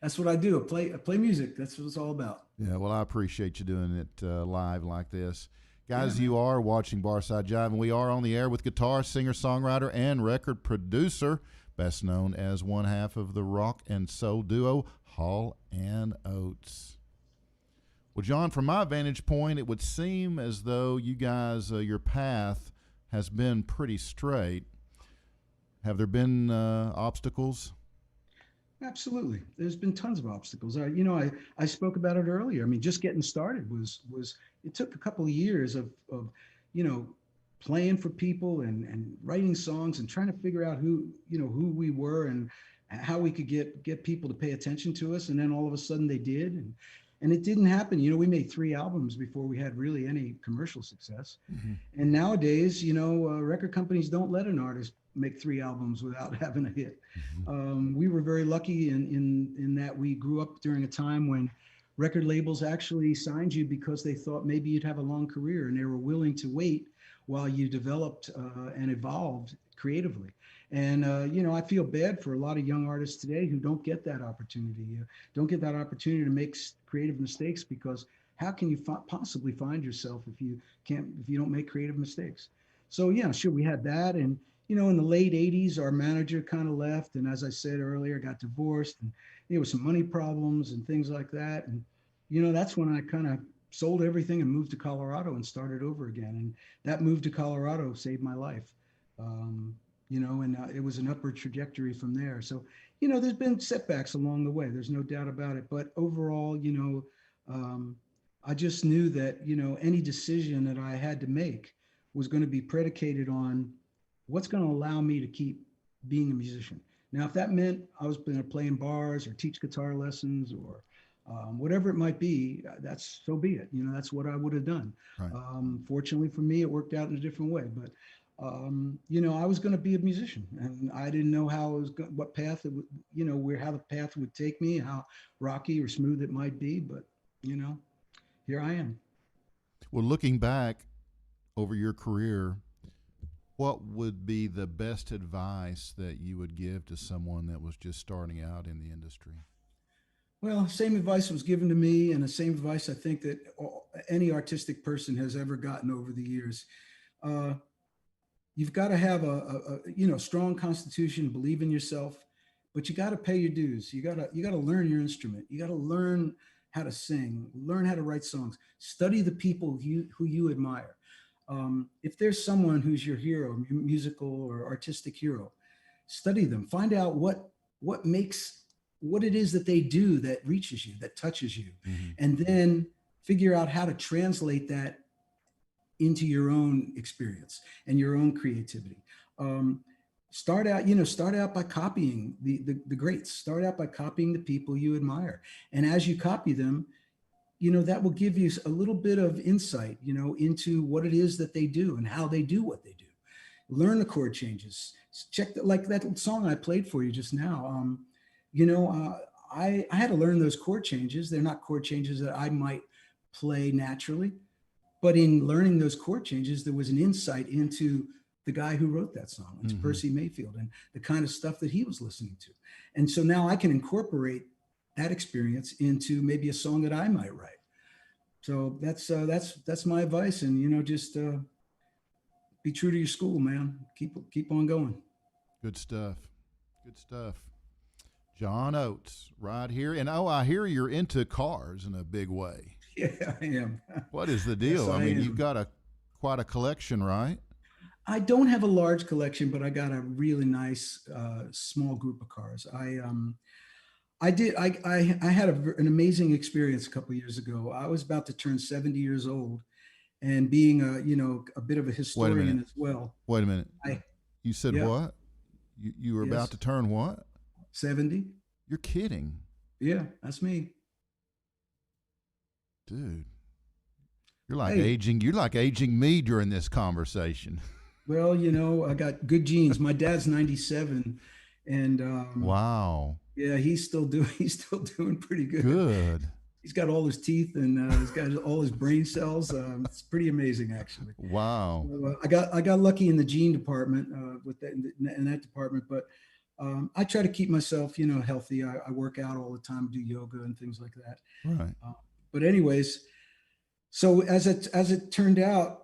that's what I do. I play music. That's what it's all about. Yeah, well, I appreciate you doing it live like this. Guys, you are watching Barside Jive, and we are on the air with guitar, singer, songwriter, and record producer, best known as one half of the rock and soul duo, Hall and Oates. Well, John, from my vantage point, it would seem as though you guys, your path has been pretty straight. Have there been obstacles? Absolutely. There's been tons of obstacles. I spoke about it earlier. I mean, just getting started was it took a couple of years of playing for people and writing songs and trying to figure out who we were and how we could get people to pay attention to us. And then all of a sudden they did. And it didn't happen. We made 3 albums before we had really any commercial success. Mm-hmm. And nowadays, record companies don't let an artist make 3 albums without having a hit. Mm-hmm. We were very lucky in that we grew up during a time when record labels actually signed you because they thought maybe you'd have a long career, and they were willing to wait while you developed and evolved creatively. And I feel bad for a lot of young artists today who don't get that opportunity, don't get that opportunity to make creative mistakes, because how can you possibly find yourself if you don't make creative mistakes? So yeah, sure, we had that. And in the late 80s, our manager kind of left, and as I said earlier, got divorced, and there was some money problems and things like that. And that's when I kind of sold everything and moved to Colorado and started over again. And that move to Colorado saved my life. And it was an upward trajectory from there. So, there's been setbacks along the way. There's no doubt about it. But overall, I just knew that, any decision that I had to make was going to be predicated on what's going to allow me to keep being a musician. Now, if that meant I was going to play in bars or teach guitar lessons or whatever it might be, that's so be it. That's what I would have done. Right. Fortunately for me, it worked out in a different way. But I was going to be a musician, and I didn't know what path it would, how the path would take me, how rocky or smooth it might be. But here I am. Well, looking back over your career, what would be the best advice that you would give to someone that was just starting out in the industry? Well, same advice was given to me, and the same advice I think that any artistic person has ever gotten over the years. You've got to have a strong constitution, believe in yourself, but you got to pay your dues. You got to learn your instrument. You got to learn how to sing, learn how to write songs, study the people who you admire. If there's someone who's your hero, musical or artistic hero, study them. Find out what it is that they do that reaches you, that touches you, and then figure out how to translate that into your own experience and your own creativity. Start out by copying the greats. Start out by copying the people you admire, and as you copy them, that will give you a little bit of insight, into what it is that they do and how they do what they do. Learn the chord changes. Check like that song I played for you just now. I had to learn those chord changes. They're not chord changes that I might play naturally, but in learning those chord changes, there was an insight into the guy who wrote that song. It's Percy Mayfield and the kind of stuff that he was listening to. And so now I can incorporate that experience into maybe a song that I might write. So that's my advice. And, just be true to your school, man. Keep on going. Good stuff. Good stuff. John Oates right here. And I hear you're into cars in a big way. Yeah, I am. What is the deal? Yes, I mean, am. you've got quite a collection, right? I don't have a large collection, but I got a really nice small group of cars. I had an amazing experience a couple of years ago. I was about to turn 70 years old, and being a bit of a historian as well. Wait a minute. You said what? You were about to turn what? 70. You're kidding. Yeah, that's me. Dude. You're like aging me during this conversation. Well, I got good genes. My dad's 97, and wow. Yeah, he's still doing pretty good. Good. He's got all his teeth and he's got all his brain cells. It's pretty amazing, actually. Wow. So, I got lucky in the gene department with that in that department, but I try to keep myself, healthy. I work out all the time, do yoga and things like that. Right. But anyways, so as it turned out,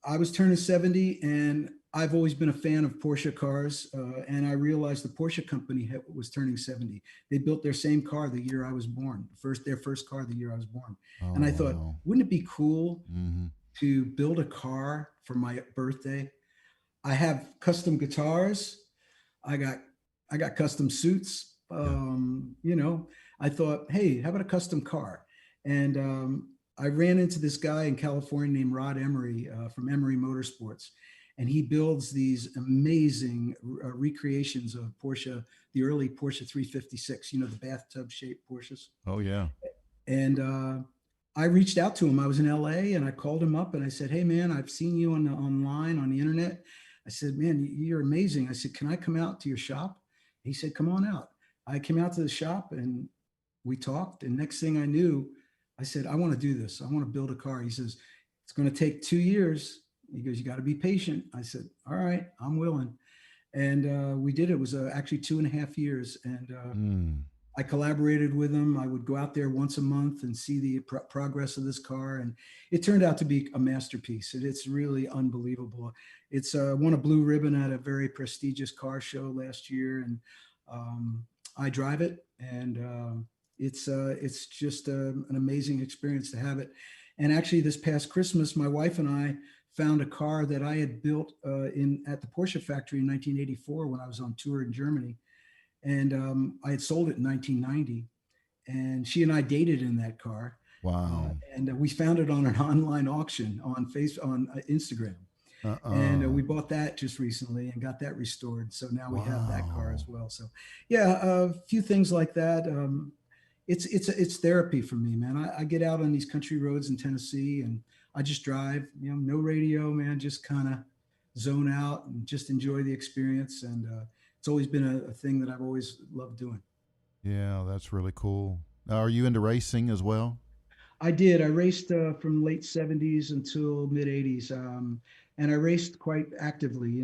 I was turning 70, and I've always been a fan of Porsche cars, and I realized the Porsche company was turning 70. They built their same car the year I was born, their first car the year I was born. And I thought, wouldn't it be cool to build a car for my birthday? I have custom guitars. I got custom suits. I thought, hey, how about a custom car? And I ran into this guy in California named Rod Emery from Emery Motorsports. And he builds these amazing recreations of Porsche, the early Porsche 356, the bathtub shaped Porsches. Oh, yeah. And I reached out to him. I was in LA, and I called him up and I said, hey, man, I've seen you online on the internet. I said, man, you're amazing. I said, can I come out to your shop? He said, come on out. I came out to the shop and we talked. And next thing I knew, I said, I want to do this. I want to build a car. He says, it's going to take 2 years. He goes, you got to be patient. I said, all right, I'm willing. And we did. It was actually 2.5 years. And Mm. I collaborated with him. I would go out there once a month and see the progress of this car, and it turned out to be a masterpiece. It's really unbelievable. It's won a blue ribbon at a very prestigious car show last year, and I drive it, and it's just an amazing experience to have it. And actually, this past Christmas, my wife and I found a car that I had built in at the Porsche factory in 1984 when I was on tour in Germany, and I had sold it in 1990, and she and I dated in that car. Wow. And we found it on an online auction on Instagram, and we bought that just recently and got that restored. So now we have that car as well. So yeah, a few things like that. It's therapy for me, man. I get out on these country roads in Tennessee and I just drive, no radio, man, just kind of zone out and just enjoy the experience. And it's always been a thing that I've always loved doing. Yeah, that's really cool. Are you into racing as well? I did. I raced from late 70s until mid 80s. And I raced quite actively,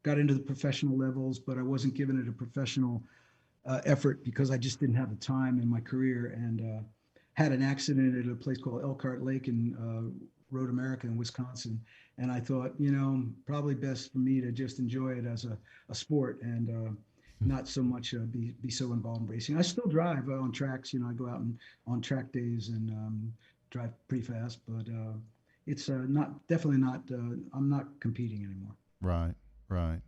got into the professional levels, but I wasn't giving it a professional effort because I just didn't have the time in my career, and had an accident at a place called Elkhart Lake in Road America in Wisconsin. And I thought, probably best for me to just enjoy it as a sport and not so much be so involved in racing. I still drive on tracks. I go out and on track days and drive pretty fast, but it's definitely not. I'm not competing anymore. Right, right.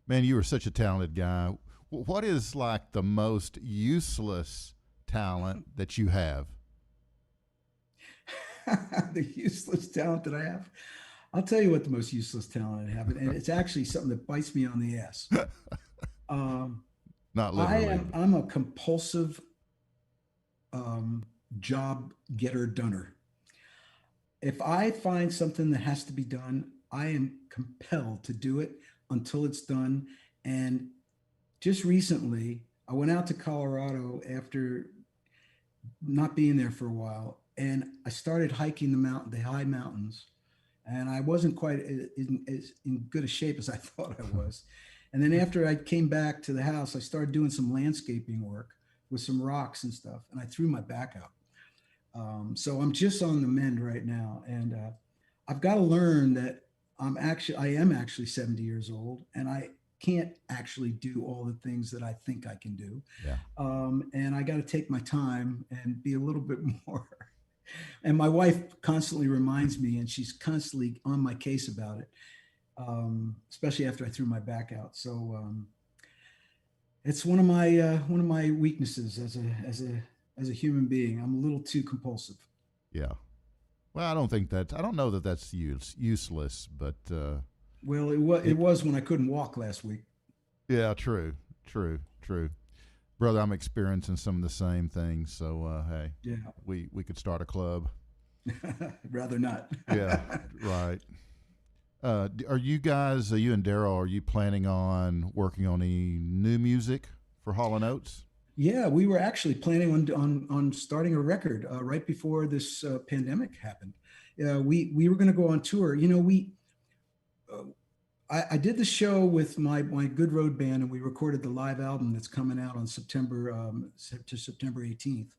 Man, you were such a talented guy. What is like the most useless talent that you have? The useless talent that I have. I'll tell you what the most useless talent I have, and it's actually something that bites me on the ass. Not literally. I'm a compulsive job getter doner. If I find something that has to be done, I am compelled to do it until it's done. And just recently, I went out to Colorado after not being there for a while, and I started hiking the high mountains, and I wasn't quite in good a shape as I thought I was. And then after I came back to the house, I started doing some landscaping work with some rocks and stuff, and I threw my back out. So I'm just on the mend right now, and I've got to learn that I am actually 70 years old, and I can't actually do all the things that I think I can do. Yeah. And I got to take my time and be a little bit more. And my wife constantly reminds me, and she's constantly on my case about it, especially after I threw my back out. So it's one of my weaknesses as a human being. I'm a little too compulsive. Yeah. Well, I don't know that that's useless, but well, it was when I couldn't walk last week. Yeah, true. Brother, I'm experiencing some of the same things, so hey. Yeah. We could start a club. Rather not. Yeah, right. Are you guys, you and Daryl, are you planning on working on any new music for Hall & Oates? Yeah, we were actually planning on starting a record right before this pandemic happened. We were going to go on tour. I did the show with my Good Road band, and we recorded the live album that's coming out on September 18th.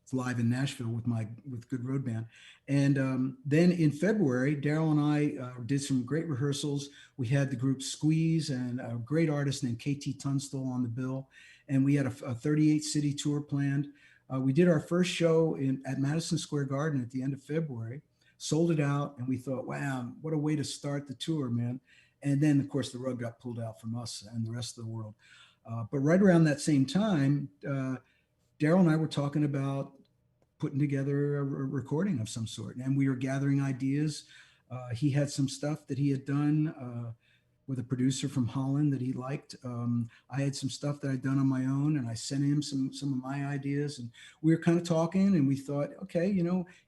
It's live in Nashville with Good Road band. And then in February, Daryl and I did some great rehearsals. We had the group Squeeze and a great artist named KT Tunstall on the bill. And we had a 38 city tour planned. We did our first show at Madison Square Garden at the end of February, sold it out, and we thought, wow, what a way to start the tour, man. And then, of course, the rug got pulled out from us and the rest of the world. But right around that same time, Daryl and I were talking about putting together a recording of some sort, and we were gathering ideas. He had some stuff that he had done with a producer from Holland that he liked. I had some stuff that I'd done on my own, and I sent him some of my ideas, and we were kind of talking, and we thought, okay,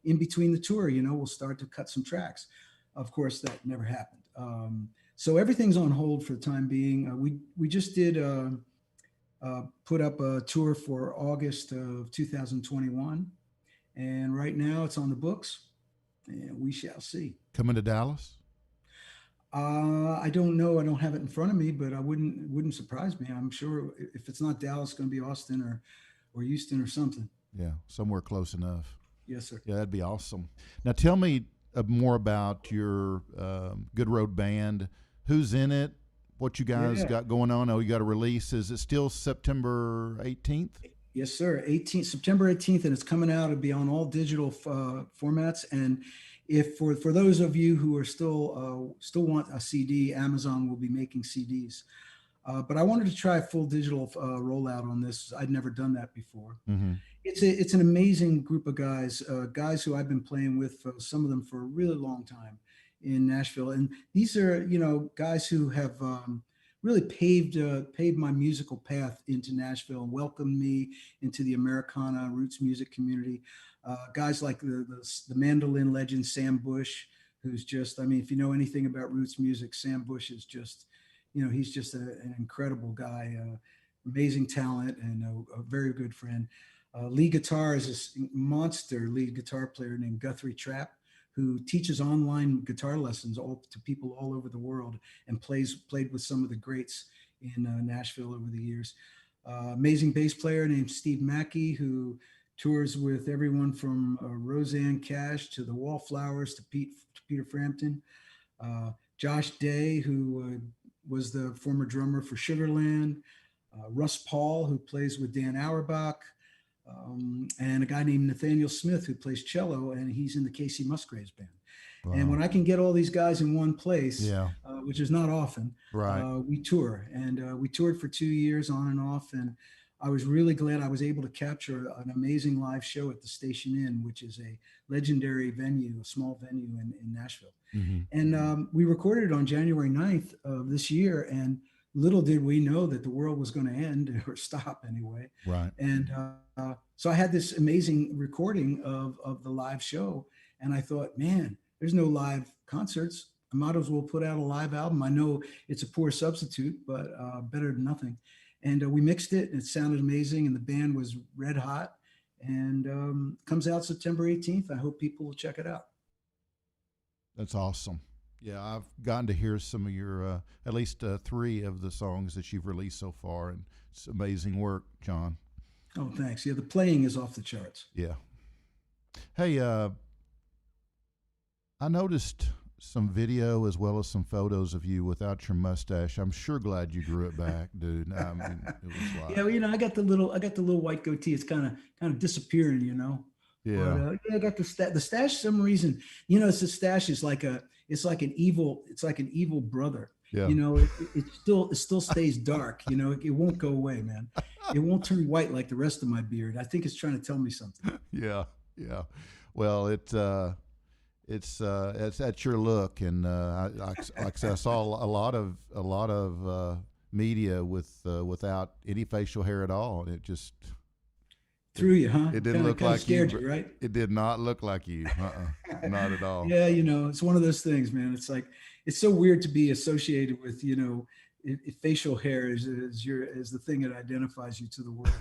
in between the tour, we'll start to cut some tracks. Of course, that never happened. So everything's on hold for the time being. We just did put up a tour for August of 2021, and right now it's on the books, and we shall see. Coming to Dallas? I don't know. I don't have it in front of me, but I wouldn't surprise me. I'm sure if it's not Dallas, it's going to be Austin or Houston or something. Yeah, somewhere close enough. Yes, sir. Yeah, that'd be awesome. Now, tell me more about your Good Road Band. Who's in it? What you guys got going on? Oh, you got a release. Is it still September 18th? Yes, sir. September 18th, and it's coming out. It'll be on all digital formats. And if for those of you who are still want a CD, Amazon will be making CDs. But I wanted to try a full digital rollout on this. I'd never done that before. Mm-hmm. It's an amazing group of guys who I've been playing with, some of them for a really long time in Nashville. And these are, guys who have really paved my musical path into Nashville and welcomed me into the Americana roots music community. Guys like the mandolin legend, Sam Bush, who's just, I mean, if you know anything about roots music, Sam Bush is just, he's just an incredible guy, amazing talent, and a very good friend. Lead guitar is this monster lead guitar player named Guthrie Trapp, who teaches online guitar lessons to people all over the world and played with some of the greats in Nashville over the years. Amazing bass player named Steve Mackey, who tours with everyone from Roseanne Cash to the Wallflowers to Peter Frampton. Josh Day, who was the former drummer for Sugarland. Russ Paul, who plays with Dan Auerbach. And a guy named Nathaniel Smith, who plays cello, and he's in the Casey Musgraves band. Wow. And when I can get all these guys in one place, which is not often, we tour. And we toured for 2 years on and off. And I was really glad I was able to capture an amazing live show at the Station Inn, which is a legendary venue, a small venue in Nashville. Mm-hmm. And we recorded it on January 9th of this year. And little did we know that the world was going to end or stop anyway. Right. And so I had this amazing recording of the live show. And I thought, man, there's no live concerts. I might as well put out a live album. I know it's a poor substitute, but better than nothing. And we mixed it, and it sounded amazing, and the band was red hot. And comes out September 18th. I hope people will check it out. That's awesome. Yeah, I've gotten to hear some of your, at least 3 of the songs that you've released so far, and it's amazing work, John. Oh, thanks. Yeah, the playing is off the charts. Yeah. Hey, I noticed some video as well as some photos of you without your mustache. I'm sure glad you grew it back, dude. I mean, it was like, yeah, I got the little white goatee. It's kind of disappearing, Yeah. But, I got the stash. For some reason, it's a stash is like an evil brother. Yeah. It still stays dark. It won't go away, man. It won't turn white like the rest of my beard. I think it's trying to tell me something. Yeah. Well, it's at your look, and I saw a lot of media without any facial hair at all, and it just threw you, huh? It didn't look like scared you, right? It did not look like you. Not at all. Yeah, it's one of those things, man. It's like it's so weird to be associated with, if facial hair is the thing that identifies you to the world.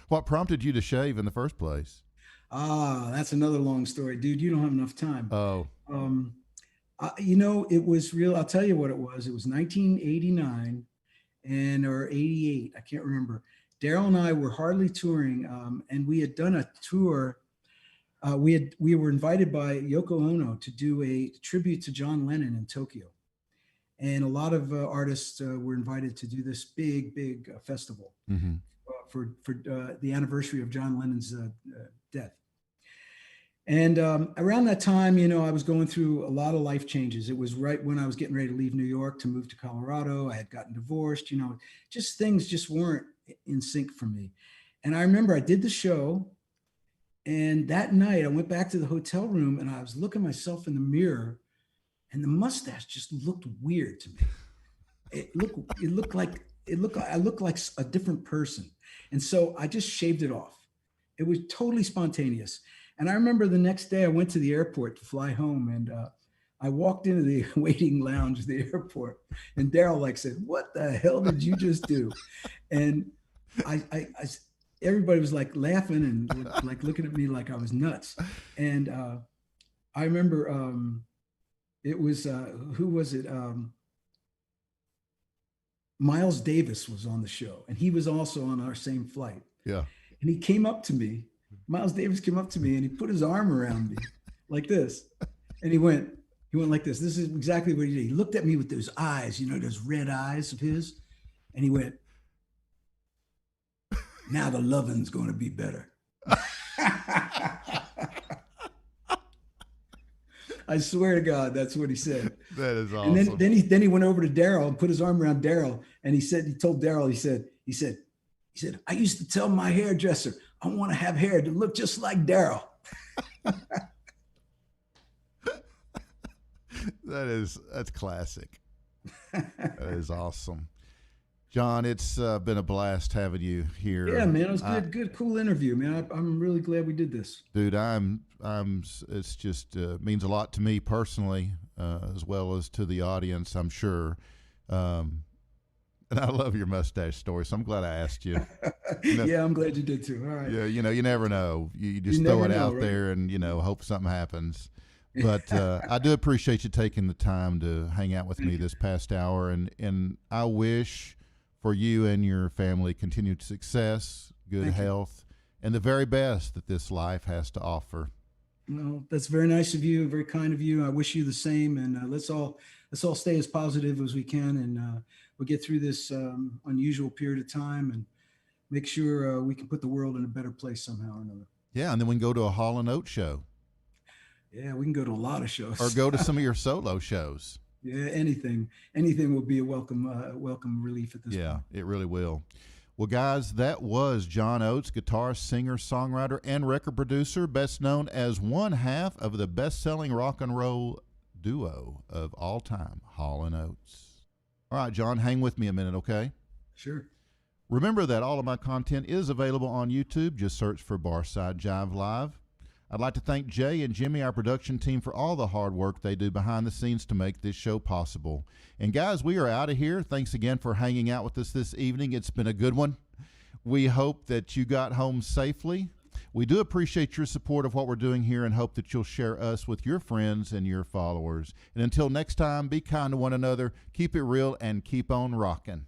What prompted you to shave in the first place? That's another long story, dude. You don't have enough time. Oh. It was real. I'll tell you what it was. It was 1989 or 88. I can't remember. Daryl and I were hardly touring, and we had done a tour. We were invited by Yoko Ono to do a tribute to John Lennon in Tokyo, and a lot of artists were invited to do this big festival for the anniversary of John Lennon's death. And around that time, I was going through a lot of life changes. It was right when I was getting ready to leave New York to move to Colorado. I had gotten divorced. Just things just weren't in sync for me. And I remember I did the show, and that night I went back to the hotel room and I was looking myself in the mirror, and the mustache just looked weird to me. I looked like a different person. And so I just shaved it off. It was totally spontaneous. And I remember the next day I went to the airport to fly home, and I walked into the waiting lounge of the airport, and Daryl said, "What the hell did you just do?" And everybody was laughing and looking at me like I was nuts. And I remember It was who was it? Miles Davis was on the show, and he was also on our same flight. Yeah. And he came up to me. Miles Davis came up to me and he put his arm around me like this, and he went like this. This is exactly what he did. He looked at me with those eyes, those red eyes of his, and he went, "Now the loving's going to be better." I swear to God, that's what he said. That is awesome. And then he went over to Daryl and put his arm around Daryl, and he told Daryl, he said, "I used to tell my hairdresser I want to have hair to look just like Daryl." That's classic. That is awesome. John, it's been a blast having you here. Yeah, man, it was good, cool interview, man. I'm really glad we did this. Dude, it's just means a lot to me personally, as well as to the audience, I'm sure. And I love your mustache story, so I'm glad I asked you. Yeah, I'm glad you did too. All right. Yeah, you never know. You just throw it out there and, hope something happens. But I do appreciate you taking the time to hang out with me this past hour, and I wish for you and your family continued success, good health, and the very best that this life has to offer. Well, that's very nice of you, very kind of you. I wish you the same, and let's all stay as positive as we can, and we'll get through this unusual period of time and make sure we can put the world in a better place somehow or another. Yeah, and then we can go to a Hall & Oates show. Yeah, we can go to a lot of shows. Or go to some of your solo shows. Yeah, anything will be a welcome relief at this point. Yeah, it really will. Well, guys, that was John Oates, guitarist, singer, songwriter, and record producer, best known as one half of the best-selling rock and roll duo of all time, Hall & Oates. All right, John, hang with me a minute, okay? Sure. Remember that all of my content is available on YouTube. Just search for Barside Jive Live. I'd like to thank Jay and Jimmy, our production team, for all the hard work they do behind the scenes to make this show possible. And guys, we are out of here. Thanks again for hanging out with us this evening. It's been a good one. We hope that you got home safely. We do appreciate your support of what we're doing here and hope that you'll share us with your friends and your followers. And until next time, be kind to one another, keep it real, and keep on rocking.